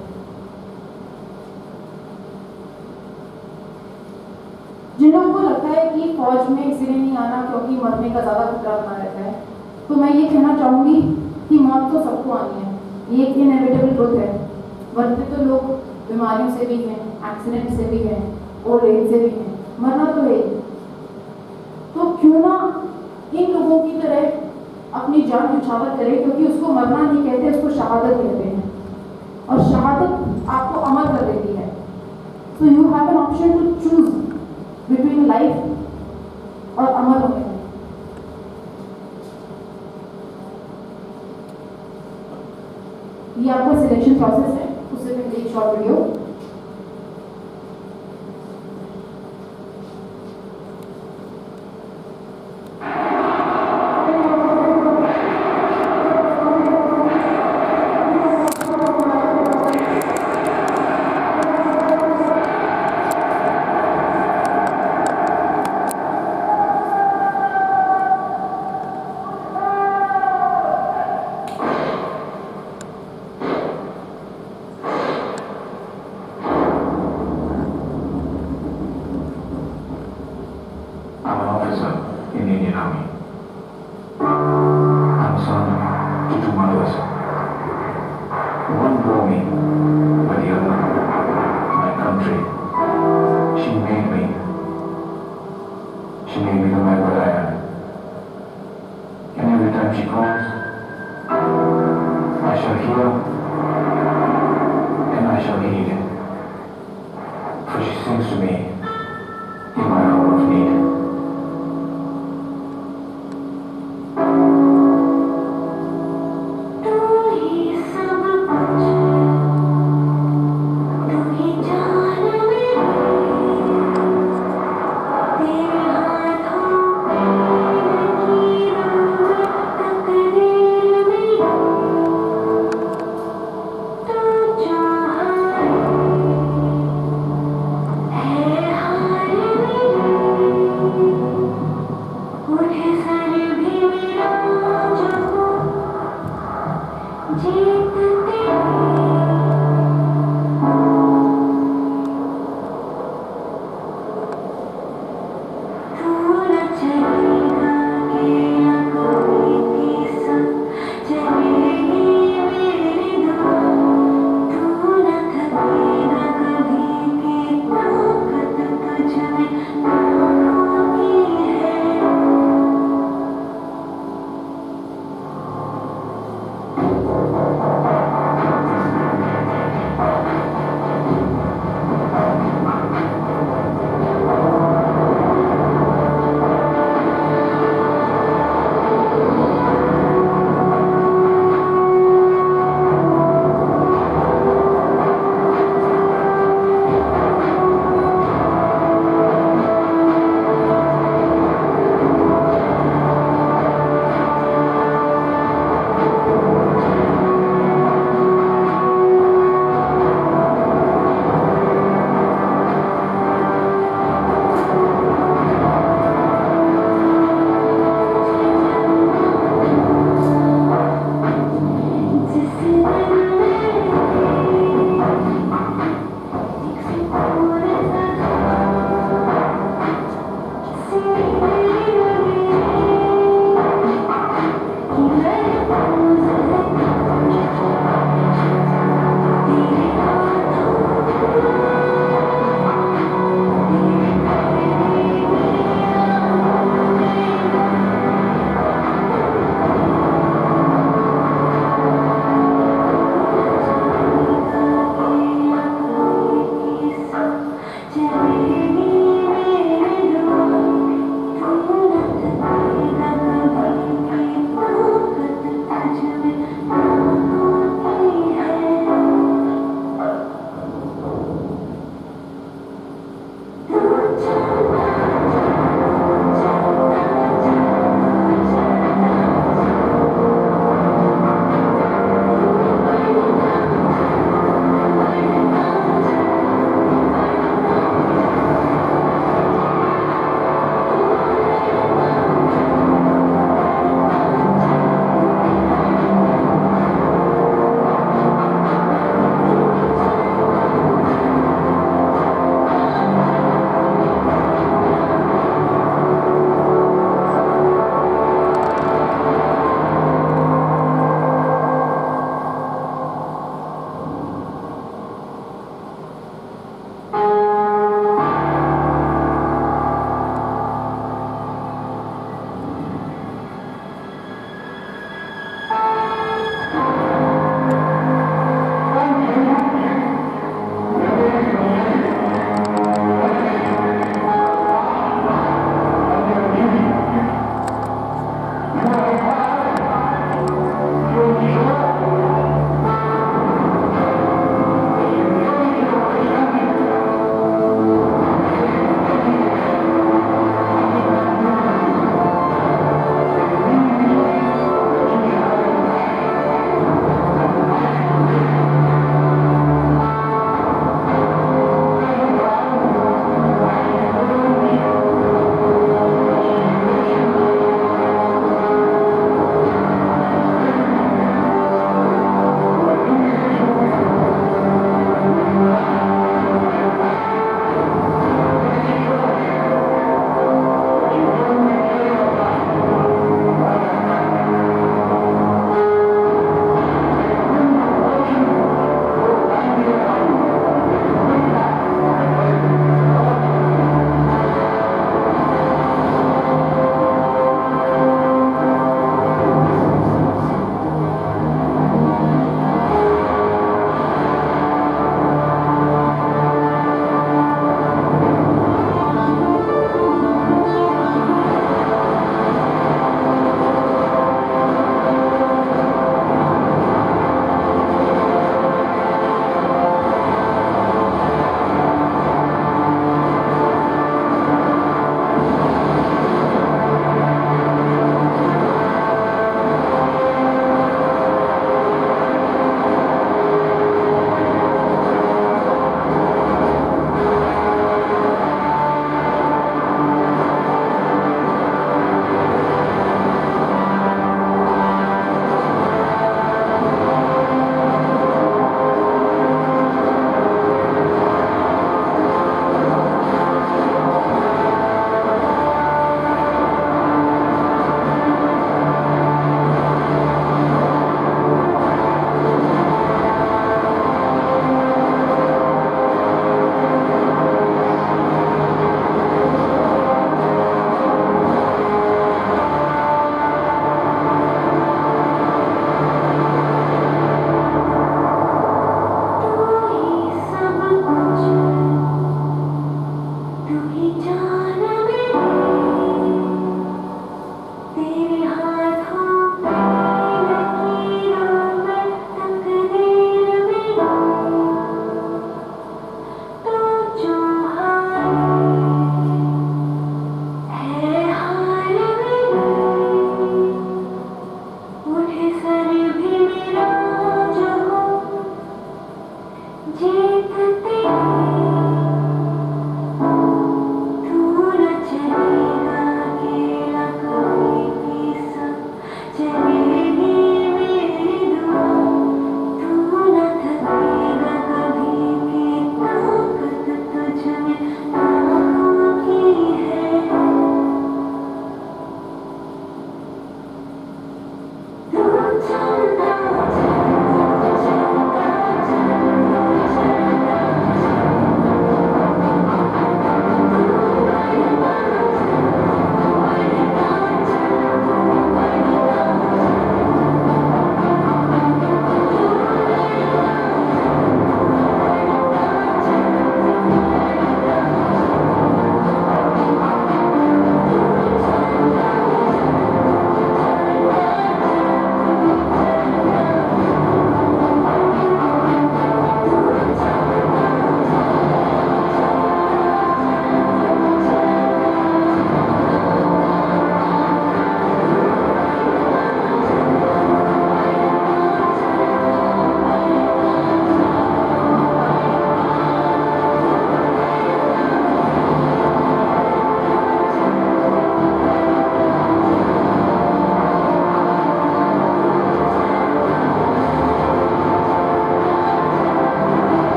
जिन लोगों को लगता है कि फौज में इसलिए नहीं आना क्योंकि मरने का ज़्यादा खतरा बना रहता है, तो मैं ये कहना चाहूँगी कि मौत तो सबको आनी है, ये एक इनएविटेबल ट्रुथ है। मरते तो लोग बीमारियों से भी हैं, एक्सीडेंट से भी हैं, ओल्ड एज से भी हैं, मरना तो है। तो क्यों ना इन लोगों की तरह अपनी जान न्यौछावर करें, क्योंकि उसको मरना नहीं कहते, उसको शहादत कहते हैं, और शहादत आपको अमर कर देती है। So you have an option to choose between life और अमर होने। ये आपका सिलेक्शन प्रोसेस है, उससे पहले एक short video. I'm an officer in the Indian Army. I'm son to two mothers. One bore me, but the other, my country. She made me. She made me the man that I am. And every time she calls, I shall hear and I sings to me in my hour of need. Hey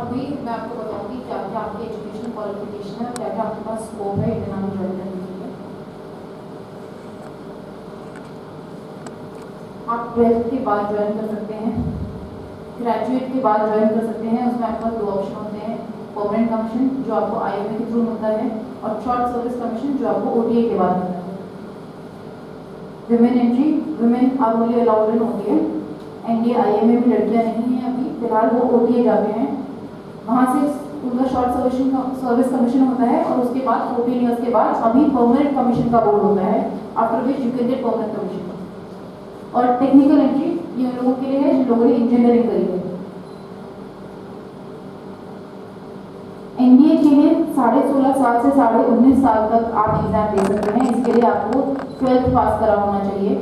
अभी मैं आपको बताऊंगी क्या क्या आपकी education qualification है, क्या क्या आपके पास स्कोप है इंडियन आर्मी ज्वाइन करने के लिए। आप 12th के बाद ज्वाइन कर सकते हैं, ग्रेजुएट के बाद ज्वाइन कर सकते हैं। उसमें आपके पास दो ऑप्शन होते हैं, परमानेंट कमीशन जो आपको IMA के थ्रू मिलता है और शॉर्ट सर्विस कमीशन जो आपको OTA के बाद मिलता है। Women entry, women are only allowed in OTA। NDA IMA में लड़कियां नहीं हैं अभी फिलहाल, वो OTA जाते हैं, वहाँ से उनका शॉर्ट सर्विस कमीशन होता है और उसके बाद 14 ईयर्स के बाद अभी परमानेंट कमीशन का बोर्ड होता है, after which you can get permanent commission. और टेक्निकल एंट्री ये उन लोगों के लिए है जिन लोगों ने इंजीनियरिंग करी है। NDA के लिए 16.5 साल से 19.5 साल तक आप एग्जाम दे सकते हैं। इसके लिए आपको 12th पास करा होना चाहिए।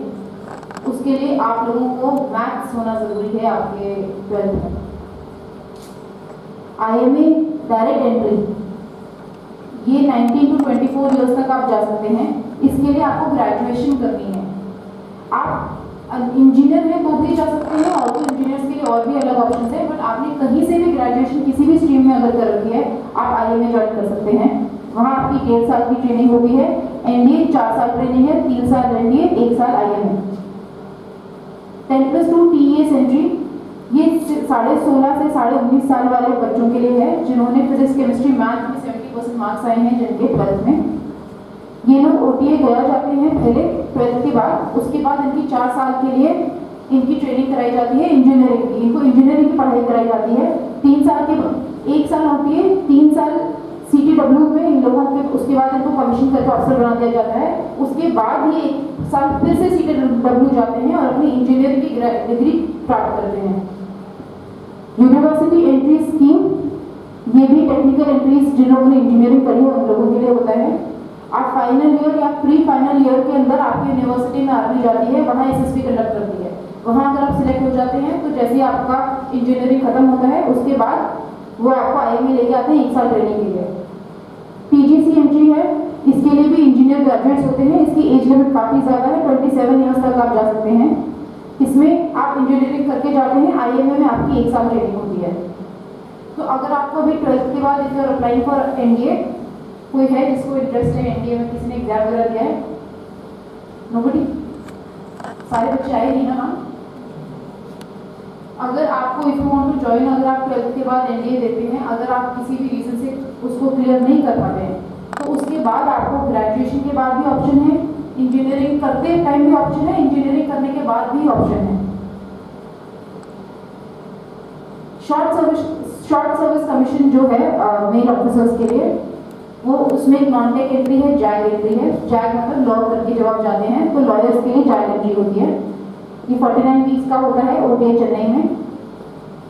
उसके लिए आप लोगों को मैथ्स होना जरूरी है आपके 12th में। IMA डायरेक्ट एंट्री ये 19 to 24 ईयर्स तक आप जा सकते हैं। इसके लिए आपको ग्रेजुएशन करनी है। आप इंजीनियर में तो भी जा सकते हैं और तो इंजीनियर्स के लिए और भी अलग ऑप्शन है, बट आपने कहीं से भी ग्रेजुएशन किसी भी स्ट्रीम में अगर कर रखी है आप IMA ज्वाइन कर सकते हैं। वहाँ आपकी 1.5 साल की ट्रेनिंग होती है। NDA 4 साल ट्रेनिंग है, 3 साल NDA, 1 साल IMA। 10+2 TES एंट्री ये 16.5 से 19.5 साल वाले बच्चों के लिए है जिन्होंने फिजिक्स केमिस्ट्री मैथ में 70% मार्क्स आए हैं जिनके 12th में। ये लोग OTA गया जाते हैं पहले 12th के बाद। उसके बाद इनकी 4 साल के लिए इनकी ट्रेनिंग कराई जाती है इंजीनियरिंग की। इनको इंजीनियरिंग की पढ़ाई कराई जाती है 3 साल के बाद। 1 साल OTA, 3 साल CTW में इन लोगों के, उसके बाद इनको कमीशन करके अफसर बना दिया जाता है। उसके बाद ये 1 साल फिर से CTW जाते हैं और अपनी इंजीनियरिंग की डिग्री प्राप्त करते हैं। यूनिवर्सिटी एंट्री स्कीम ये भी टेक्निकल एंट्रीज जिन लोगों ने इंजीनियरिंग करी है उन लोगों के लिए होता है। आप फाइनल ईयर या प्री फाइनल ईयर के अंदर आपकी यूनिवर्सिटी में आर्मी जाती है, वहाँ SSB कंडक्ट करती है। वहाँ अगर आप सिलेक्ट हो जाते हैं तो जैसे आपका इंजीनियरिंग खत्म होता है उसके बाद वो आपको IMA लेके आते हैं 1 साल ट्रेनिंग के लिए। PGC एंट्री है, इसके लिए भी इंजीनियर ग्रेजुएट्स होते हैं। इसकी एज लिमिट काफ़ी ज़्यादा है, 27 ईयर्स तक आप जा सकते हैं। इसमें आप इंजीनियरिंग करके जाते हैं, IMA में आपकी 1 साल ट्रेनिंग होती है। तो अगर आपको अभी 12th के बाद if you are applying for NDA, कोई है जिसको इंटरेस्ट है NDA में, किसी ने एग्जाम वगैरह दिया है? नोबडी? सारे बच्चे आए नहीं ना? अगर आपको if you want to join, अगर आप 12th के बाद NDA देते हैं, अगर आप किसी भी रीजन से उसको क्लियर नहीं कर पाते हैं तो उसके बाद आपको ग्रेजुएशन के बाद भी ऑप्शन है, इंजीनियरिंग करते टाइम भी ऑप्शन है, इंजीनियरिंग करने के बाद भी ऑप्शन है। शॉर्ट सर्विस कमीशन जो है मेल ऑफिसर्स के लिए, वो उसमें एक नॉन टेक एंट्री है, जैग एंट्री है। जैग मतलब लॉ करके जब आप जाते हैं तो लॉयर्स के लिए जैग एंट्री होती है। ये 49 वीक्स का होता है OTA चेन्नई में।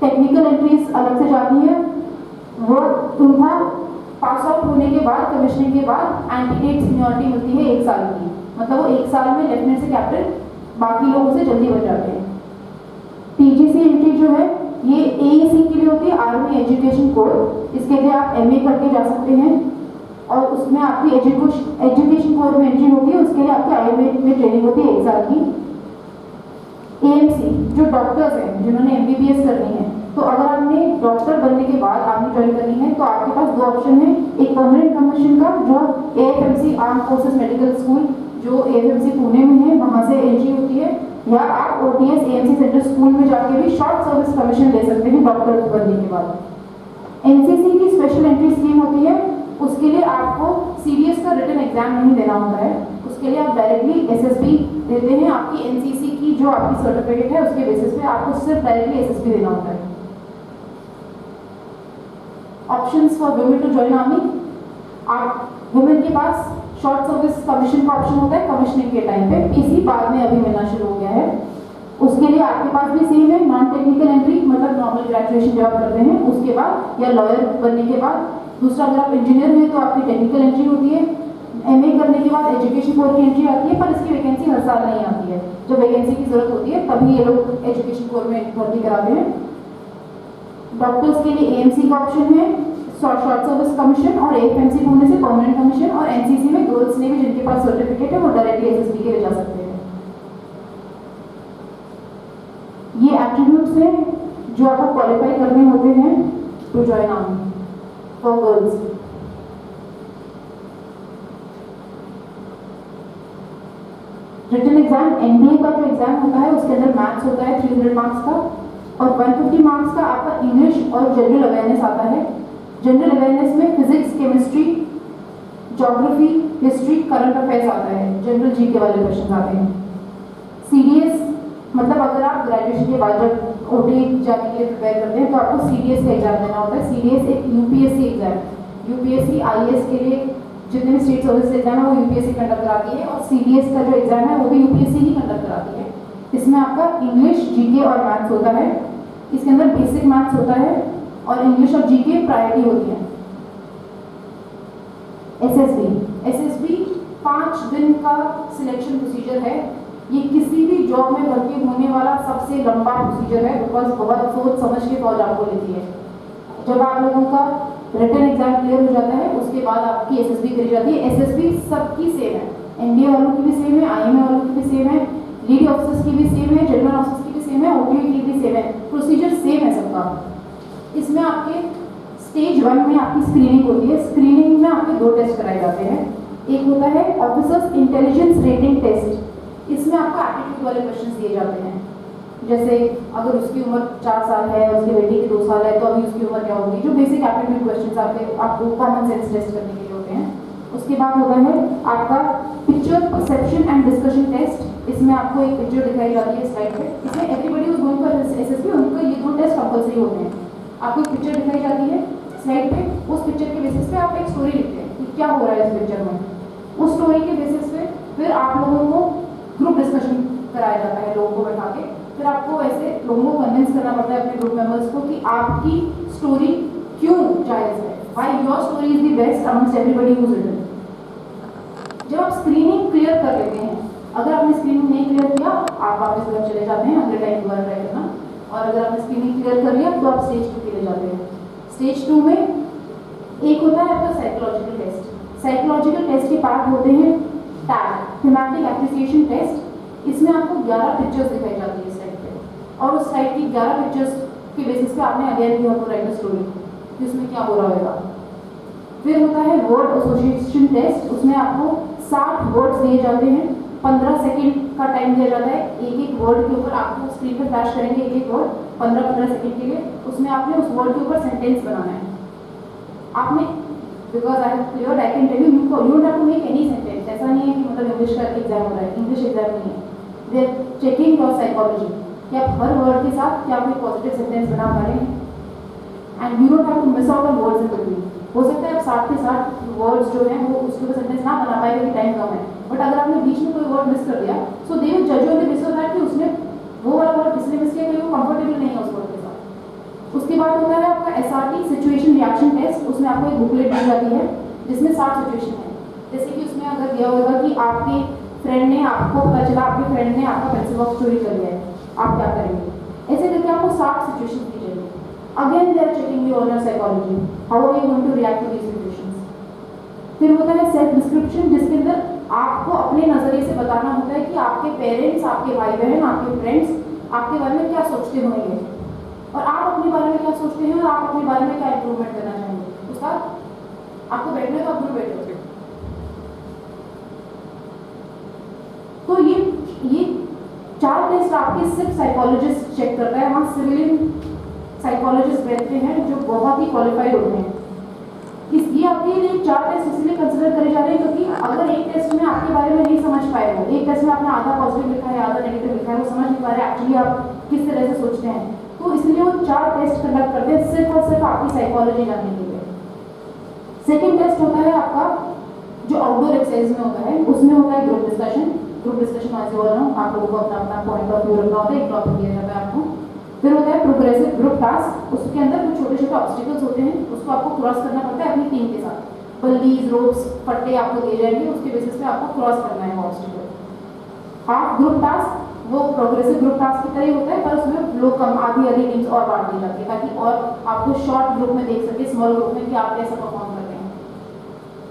टेक्निकल एंट्रीज अलग से जाती है, वो उनका पास आउट होने के बाद, कमीशनिंग के बाद एंटीडेट सीनियरिटी मिलती है 1 साल की। मतलब वो 1 साल में लेफ्टिनेंट से कैप्टन बाकी लोगों से जल्दी बन जाते हैं। PGC एंट्री जो है ये AEC के लिए होती है, आर्मी एजुकेशन कोर। इसके लिए आप MA करके जा सकते हैं और उसमें आपकी एजुकेशन कोर में एंट्री होगी। उसके लिए आपकी IMA में ट्रेनिंग होती है 1 साल की। AMC जो डॉक्टर्स हैं जिन्होंने MBBS करनी है, तो अगर आपने डॉक्टर बनने के बाद आर्मी ज्वाइन करनी है तो आपके पास 2 ऑप्शन है। एक परमानेंट कमीशन का जो AFMC arm forces medical school जो AFMC पुणे में है, वहाँ से एंट्री होती है, या आप OTS AMC सेंट्रल स्कूल में जाके भी शॉर्ट सर्विस कमीशन ले सकते हैं डॉक्टर बनने के बाद। NCC की स्पेशल एंट्री स्कीम होती है, उसके लिए आपको CDS का रिटन एग्जाम नहीं देना होता है। उसके लिए आप डायरेक्टली SSB देते हैं। आपकी NCC की जो आपकी सर्टिफिकेट है उसके बेसिस पे आपको सिर्फ डायरेक्टली SSB देना होता है। Options for women to join army, आप वुमेन के पास शॉर्ट सर्विस कमीशन का ऑप्शन होता है कमीशनिंग के टाइम पे, PC बाद में अभी मिलना शुरू हो गया है। उसके लिए आपके पास भी सेम है, नॉन टेक्निकल एंट्री मतलब नॉर्मल ग्रेजुएशन जब आप करते हैं उसके बाद या लॉयर बनने के बाद। दूसरा अगर आप इंजीनियर हैं तो आपकी टेक्निकल एंट्री होती है। MA करने के बाद एजुकेशन कोर की एंट्री आती है, पर इसकी वैकेंसी हर साल नहीं आती है। जब वैकेंसी की जरूरत होती है तभी ये लोग एजुकेशन कोर में भर्ती कराते हैं। डॉक्टर्स के लिए AMC का ऑप्शन है, शॉर्ट सर्विस कमीशन, और AFMC पुणे से परमानेंट कमीशन, और NCC में गर्ल्स ने भी जिनके पास सर्टिफिकेट है वो डायरेक्टली SSB के लिए जा सकते हैं। ये एट्रीब्यूट्स हैं जो आपको क्वालिफाई करने होते हैं to join army for girls. Written exam NDA का जो एग्जाम होता है उसके अंदर मैथ्स होता है 300 मार्क्स का, और 150 मार्क्स का आपका इंग्लिश और जनरल अवेयरनेस आता है। जनरल अवेयरनेस में physics, chemistry, geography, history, current affairs आता है, जनरल जीके वाले क्वेश्चन आते हैं। सीडीएस मतलब अगर आप ग्रेजुएशन के बाद जब ओटी जाने के लिए प्रिपेयर करते हैं तो आपको सीडीएस का एग्जाम देना होता है। सीडीएस एक यूपीएससी एग्जाम है। यूपीएससी आईएएस के लिए जितने भी स्टेट सर्विस एग्जाम है वो यूपीएससी कंडक्ट कराती है, और सीडीएस का जो एग्जाम है वो भी यूपीएससी ही कंडक्ट कराती है। इसमें आपका इंग्लिश, जीके और मैथ्स होता है। इसके अंदर बेसिक मैथ्स होता है और इंग्लिश और जीके प्रायोरिटी होती है। एसएसबी 5 दिन का सिलेक्शन प्रोसीजर है। ये किसी भी जॉब में भर्ती होने वाला सबसे लंबा प्रोसीजर है, बिकॉज बहुत सोच समझ के फौज आपको लेती है। जब आप लोगों का रिटन एग्जाम क्लियर हो जाता है उसके बाद आपकी एसएसबी करी जाती है। एसएसबी सबकी सेम है, एनडीए वालों की भी सेम है, आईएमए वालों की भी सेम है, लीड ऑफिसर्स की भी सेम है, जनरल ऑफिसर्स की भी सेम है, ओटीओ की भी सेम है, प्रोसीजर सेम है सबका। इसमें आपके स्टेज 1 में आपकी स्क्रीनिंग होती है। स्क्रीनिंग में आपके 2 टेस्ट कराए जाते हैं। एक होता है ऑफिसर्स इंटेलिजेंस रेटिंग टेस्ट। इसमें आपको एप्टीट्यूड वाले क्वेश्चन दिए जाते हैं, जैसे अगर उसकी उम्र 4 साल है, उसकी बेटी की 2 साल है, तो अभी उसकी उम्र क्या होगी, जो बेसिक एप्टीट्यूड क्वेश्चंस आपको कॉमन सेंस टेस्ट करने के लिए होते हैं। उसके बाद होता है आपका picture perception and discussion test. इसमें आपको एक पिक्चर दिखाई जाती है स्लाइड पे। इसमें everybody is going for SSB, उनको ये 2 टेस्ट कंपलसरी होते हैं। आपको एक पिक्चर दिखाई जाती है स्लाइड पे, उस पिक्चर के बेसिस पे आप एक स्टोरी लिखते हैं कि क्या हो रहा है इस पिक्चर में। उस स्टोरी के बेसिस पे फिर आप लोगों को ग्रुप डिस्कशन कराया जाता है, लोगों को बैठा के। फिर आपको ऐसे लोगों को कन्विंस करना पड़ता है अपने ग्रुप मेंबर्स को कि आपकी स्टोरी क्यों जायज है, why your story is the best amongst everybody who is written. जब आप स्क्रीनिंग क्लियर कर लेते हैं, अगर आपने स्क्रीनिंग नहीं क्लियर किया आप वापस घर चले जाते हैं, अगले टाइम दोबारा ट्राई करना। और अगर आपने स्क्रीनिंग क्लियर कर लिया तो आप स्टेज 2 के लिए जाते हैं। स्टेज 2 में एक होता है आपका साइकोलॉजिकल टेस्ट। साइकोलॉजिकल टेस्ट के पार्ट होते हैं टैग, थीमेटिक एप्रिसिएशन टेस्ट। इसमें आपको 11 पिक्चर्स दिखाई जाती है स्लाइड पे, और उस स्लाइड की 11 पिक्चर्स के बेसिस पे आपने again you have to write a story कि उसमें क्या हो रहा होगा। फिर होता है वर्ड एसोसिएशन टेस्ट। उसमें आपको 60 वर्ड्स दिए जाते हैं, 15 सेकंड का टाइम दिया जाता है। एक वर्ड के ऊपर आपको स्क्रीन पर फ्लैश करेंगे एक वर्ड 15-15 सेकंड के लिए। उसमें आपने उस वर्ड के ऊपर सेंटेंस बनाना है। आपने because I have cleared I can tell you don't have to make any sentence. ऐसा नहीं है कि मतलब इंग्लिश का एग्जाम हो रहा है, इंग्लिश एग्जाम नहीं है। They are checking your psychology कि आप हर वर्ड के साथ क्या कोई पॉजिटिव सेंटेंस बना पा रहे हैं, and you don't have to miss out on words in between. हो सकता है आप 60 के 60 वर्ड्स जो हैं वो उसके ऊपर सेंटेंस ना बना पाए क्योंकि टाइम कम है, बट अगर आपने बीच में कोई वर्ड मिस कर दिया सो दे विल जज on the basis of that कि उसने वो वाला वर्ड इसलिए मिस किया कि वो कंफर्टेबल नहीं है उस वर्ड के साथ। उसके बाद होता है आपका एसआरटी सिचुएशन रिएक्शन टेस्ट। उसमें आपको एक बुकलेट दी जाती है जिसमें 60 सिचुएशन है। जैसे कि उसमें अगर दिया होगा कि आपके फ्रेंड ने, आपको पता चला आपके फ्रेंड ने आपका पेंसिल बॉक्स चोरी कर लिया है, आप क्या करेंगे। ऐसे करके आपको 60 सिचुएशन दी जाएगी। Again they are checking you on your psychology, how are you going to react to these situations. फिर होता है सेल्फ डिस्क्रिप्शन, जिसके अंदर आपको अपने नजरिए से बताना होता है कि आपके पेरेंट्स, आपके भाई बहन, आपके फ्रेंड्स आपके बारे में क्या सोचते होंगे और आप अपने बारे में क्या सोचते हैं और आप अपने बारे में क्या इंप्रूवमेंट करना चाहेंगे। उसका आपको बैठने तो आप दूर बैठे होते। तो ये 4 टेस्ट आपके सिर्फ साइकोलॉजिस्ट चेक करता है। वहाँ सिविलियन साइकोलॉजिस्ट बैठते हैं जो बहुत ही क्वालिफाइड होते हैं। ये आपके लिए 4 टेस्ट इसलिए कंसिडर करे जा रहे हैं क्योंकि अगर एक टेस्ट में आपके बारे में नहीं समझ पाए हो, एक टेस्ट में आपने आधा पॉजिटिव लिखा है आधा नेगेटिव लिखा है, वो समझ नहीं पा रहे एक्चुअली आप किस तरह से सोचते हैं, तो इसलिए वो 4 टेस्ट कंडक्ट करते हैं सिर्फ और सिर्फ आपकी साइकोलॉजी जानने के लिए। सेकेंड टेस्ट होता है आपका जो आउटडोर एक्सरसाइज में होता है, उसमें होता है ग्रुप डिस्कशन। ग्रुप डिस्कशन आज बोल रहा हूँ, आप लोगों को अपना अपना पॉइंट ऑफ व्यू रखना होता है, एक टॉपिक दिया जाता है आपको। फिर होता है प्रोग्रेसिव ग्रुप टास्क। उसके अंदर कुछ छोटे छोटे ऑब्स्टिकल्स होते हैं, उसको आपको क्रॉस करना पड़ता है अपनी टीम के साथ। बल्लीज, रोप्स, पट्टे आपको दिए जाएंगे, उसके बेसिस पे आपको क्रॉस करना है वो ऑब्स्टिकल। हाफ ग्रुप टास्क वो प्रोग्रेसिव ग्रुप टास्क की तरह होता है, पर उसमें लोग कम आधी टीम्स और बांट दी जाती है ताकि और आपको शॉर्ट ग्रुप में देख सके, स्मॉल ग्रुप में कि आप कैसे परफॉर्म करते हैं।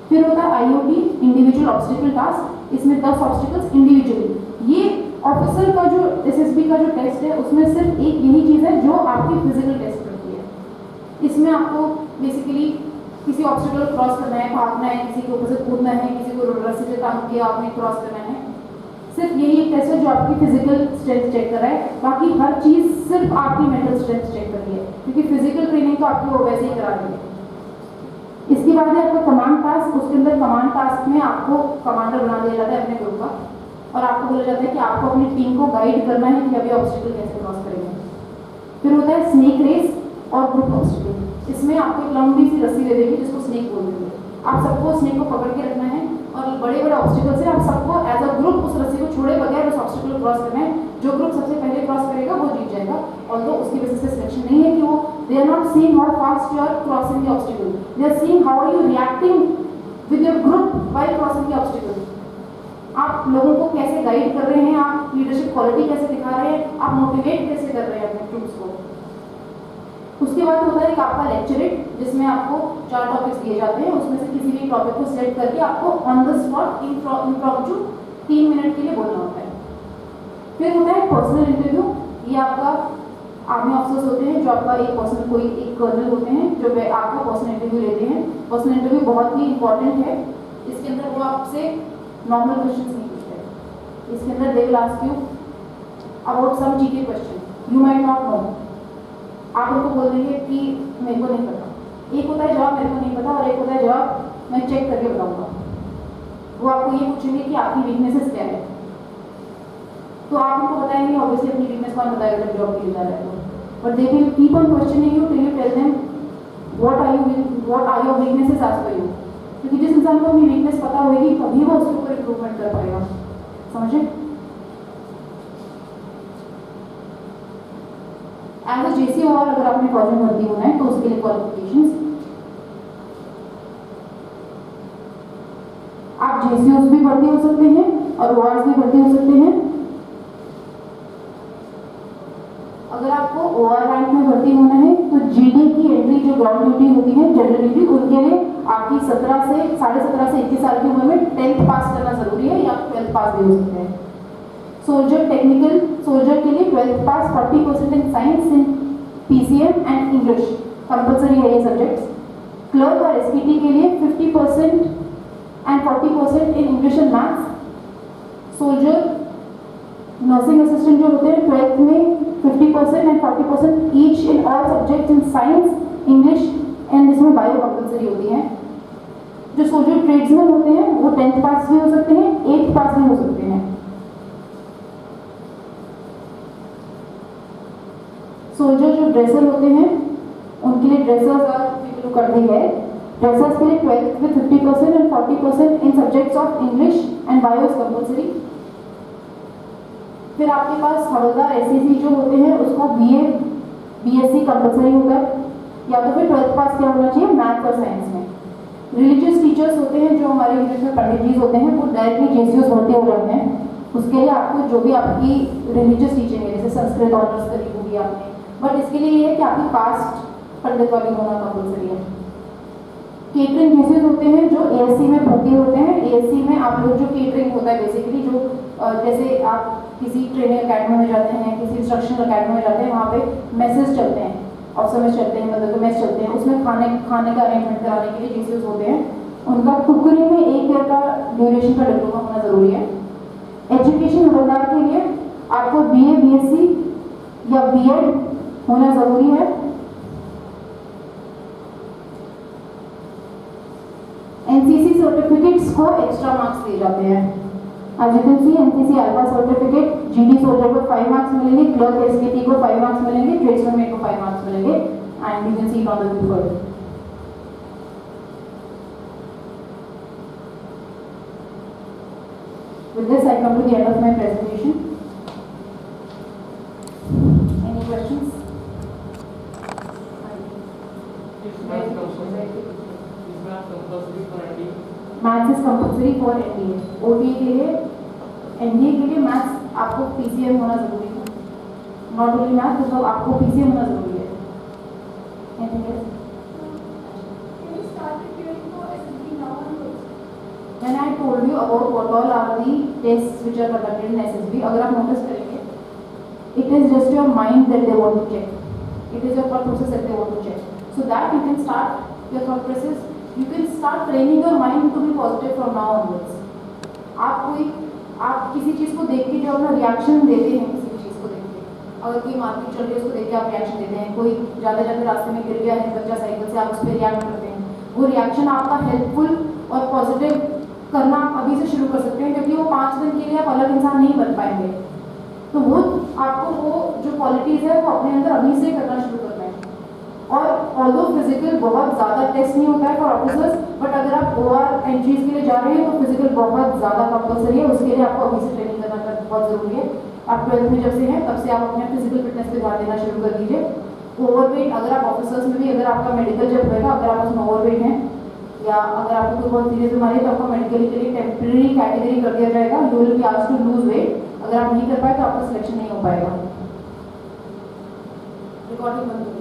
फिर होता है IOT इंडिविजुअल ऑब्स्टिकल टास्क। इसमें 10 ऑब्स्टिकल्स इंडिविजुअली। ये ऑफिसर का जो SSB का जो टेस्ट है उसमें सिर्फ एक यही चीज़ है जो आपकी फिजिकल टेस्ट करती है। इसमें आपको बेसिकली किसी ऑब्स्टिकल क्रॉस करना है, भागना है, किसी के ऊपर से कूदना है, किसी को रस्सी से टांग के आपने क्रॉस करना है। सिर्फ यही एक टेस्ट है जो आपकी फिजिकल स्ट्रेंथ चेक कर रहा है, बाकी हर चीज़ सिर्फ आपकी मेंटल स्ट्रेंथ चेक कर रही है, क्योंकि फिजिकल ट्रेनिंग तो आपकी वो वैसे ही करा रही है। इसके बाद है आपका कमांड टास्क। उसके अंदर कमांड टास्क में आपको कमांडर बना दिया जाता है अपने ग्रुप का, और आपको बोला जाता है कि आपको अपनी टीम को गाइड करना है कि अभी ऑब्स्टिकल कैसे क्रॉस करेंगे। फिर होता है स्नेक रेस और ग्रुप ऑब्स्टिकल। इसमें आपको एक लंबी सी रस्सी दे देगी जिसको स्नेक बोल देंगे। आप सबको स्नेक को पकड़ के रखना है और बड़े बड़े ऑब्स्टिकल से आप सबको एज अ ग्रुप उस रस्सी को छोड़े बगैर उस ऑब्स्टिकल को क्रॉस करना है। जो ग्रुप सबसे पहले क्रॉस करेगा वो जीत जाएगा। ऑल्दो उसकी वजह से सिलेक्शन नहीं है कि वो they are not seeing how fast you are crossing the obstacle, they are seeing how are you reacting with your group while crossing the obstacle. आप लोगों को कैसे गाइड कर रहे हैं, आप लीडरशिप क्वालिटी कैसे दिखा रहे हैं, आप मोटिवेट कैसे कर रहे हैं अपने ग्रुप्स को। उसके बाद होता है एक आपका लेक्चरेट, जिसमें आपको 4 टॉपिक्स दिए जाते हैं, उसमें से किसी भी टॉपिक को सिलेक्ट करके आपको on the spot impromptu 3 minute के लिए बोलना होता है। फिर होता है पर्सनल इंटरव्यू। ये आपका आर्मी ऑफिसर्स होते हैं जो आपका एक पर्सनल कोई एक कर्नल होते हैं जो आपका पर्सनल इंटरव्यू लेते हैं। पर्सनल इंटरव्यू बहुत ही इंपॉर्टेंट है। इसके अंदर वो आपसे नॉर्मल क्वेश्चंस नहीं पूछते। इसके अंदर they will ask you about some GK question you might not know. आप उनको बोल देंगे कि मेरे को नहीं पता। एक होता है जवाब मेरे को नहीं पता और एक होता है जवाब मैं चेक करके बताऊंगा। वो आपको ये पूछेंगे कि आपकी वीकनेसेस क्या है, तो आप उनको बताएंगे ऑब्वियसली अपनी वीकनेस कौन बताएगा जब जॉब के लिए जा रहे हो। But they will keep on questioning you till you tell them what are your weaknesses as per you. क्योंकि जिस इंसान को अपनी वीकनेस पता होगी तभी वो उसके ऊपर इम्प्रूवमेंट कर पाएगा। समझे? एज अ JCOR अगर आपने फौज में भर्ती होना है तो उसके लिए क्वालिफिकेशंस, आप JCOs भी भर्ती हो सकते हैं और ORs भी भर्ती हो सकते हैं। अगर आपको OR रैंक में भर्ती होना है तो GD की एंट्री जो ग्राउंड ड्यूटी होती है, जनरल ड्यूटी, उनके लिए आपकी 17 से 21 साल की उम्र में 10th पास करना जरूरी है या 12th पास भी हो सकते हैं। सोल्जर टेक्निकल सोल्जर के लिए 12th pass, 40% in science, in PCM and English compulsory है ये सब्जेक्ट्स। क्लर्क और SPT के लिए 50% and 40% in English and maths. Soldier nursing assistant जो होते हैं 12th में 50% and 40% each in all subjects in science, English and इसमें बायो कंपलसरी होती है। जो सोल्जर ट्रेड्समैन होते हैं वो 10th पास भी हो सकते हैं, 8th पास भी हो सकते हैं। सोल्जर जो ड्रेसर होते हैं उनके लिए ड्रेसर्स कर दी है। ड्रेसर्स के लिए 12th में 50% and 40% in subjects of English and bio is compulsory. फिर आपके पास हवलदार SAC जो होते हैं उसको BA BSc कंपलसरी होता है, या तो फिर 12th पास क्या होना चाहिए मैथ और साइंस में। रिलीजियस टीचर्स होते हैं जो हमारे यूनिट में पंडित जी होते हैं, वो डायरेक्टली JCOs भर्ती हो जाते हैं। उसके लिए आपको जो भी आपकी रिलीजियस टीचिंग है, जैसे संस्कृत ऑनर्स करी होगी आपने, बट इसके लिए ये है कि आपकी कास्ट पंडित वाली होना कंपलसरी है। केटरिंग JCOs होते हैं जो ASC में भर्ती होते हैं। ASC में आप लोग जो केटरिंग होता है बेसिकली जो जैसे आप किसी ट्रेनिंग अकेडमी में जाते हैं, किसी इंस्ट्रक्शनल अकेडमी में जाते हैं, वहाँ पे मैसेज चलते हैं, ऑफिसर मेस चलते हैं, मतलब मेस चलते हैं, उसमें खाने का अरेंजमेंट कराने के लिए JCOs होते हैं। उनका कुकरी में 1 ईयर का ड्यूरेशन का डिप्लोमा होना जरूरी है। एजुकेशन हवलदार के लिए आपको BA BSc या B.Ed होना जरूरी है। NCC सर्टिफिकेट्स को एक्स्ट्रा मार्क्स दिए जाते हैं। As you can see, NCC alpha certificate GD soldier को 5 मार्क्स मिलेंगे, क्लर्क SKT को 5 मार्क्स मिलेंगे, ट्रेड्समैन को 5 मार्क्स मिलेंगे and you can see it on the paper. With this, I come to the end of my presentation. Any questions? Maths is compulsory for NDA. OTA के लिए NDA के लिए maths आपको PCM होना जरूरी है। Not only मैथ्स, मतलब आपको PCM होना जरूरी है। Anything else? Can you start preparing for SSB now onwards? When I told you about what all are the tests which are conducted in SSB, अगर आप notice करेंगे, it is just your mind that they want to check. It is your thought process that they want to check. so that you can start your thought process, you can start training your mind to be positive from now onwards. आप किसी चीज़ को देख के जो अपना reaction देते हैं, किसी चीज़ को देख के, अगर कोई मार्केट चल रही है उसको देख के आप रिएक्शन देते हैं, कोई ज़्यादा ज़्यादा रास्ते में गिर गया है बच्चा साइकिल से, आप उस पर रिएक्ट करते हैं, वो रिएक्शन आपका हेल्पफुल और पॉजिटिव करना आप अभी से शुरू कर सकते हैं, क्योंकि वो 5 दिन के लिए आप अलग इंसान नहीं बन पाएंगे। तो वो आपको वो जो क्वालिटीज़ है वो अपने अंदर अभी से करना शुरू करना है। और ऑल्दो फिजिकल बहुत ज़्यादा टेस्ट नहीं होता है फॉर ऑफिसर्स, बट अगर आप OR एंट्रीज के लिए जा रहे हैं तो फिजिकल बहुत ज़्यादा कंपलसरी है, उसके लिए आपको अभी से ट्रेनिंग करना बहुत ज़रूरी है। आप 12th में जब से हैं तब से आप अपने फिजिकल फिटनेस पे ध्यान देना शुरू कर दीजिए। ओवरवेट, अगर आप ऑफिसर्स में भी अगर आपका मेडिकल जब होएगा, अगर आप उसमें ओवरवेट हैं या अगर आपको कोई बहुत सीरियस बीमारी है तो आपको मेडिकली के लिए टेम्प्रेरी कैटेगरी कर दिया जाएगा, you will be asked to lose weight. अगर आप नहीं कर पाए तो आपका सिलेक्शन नहीं हो पाएगा। रिकॉर्डिंग बंद।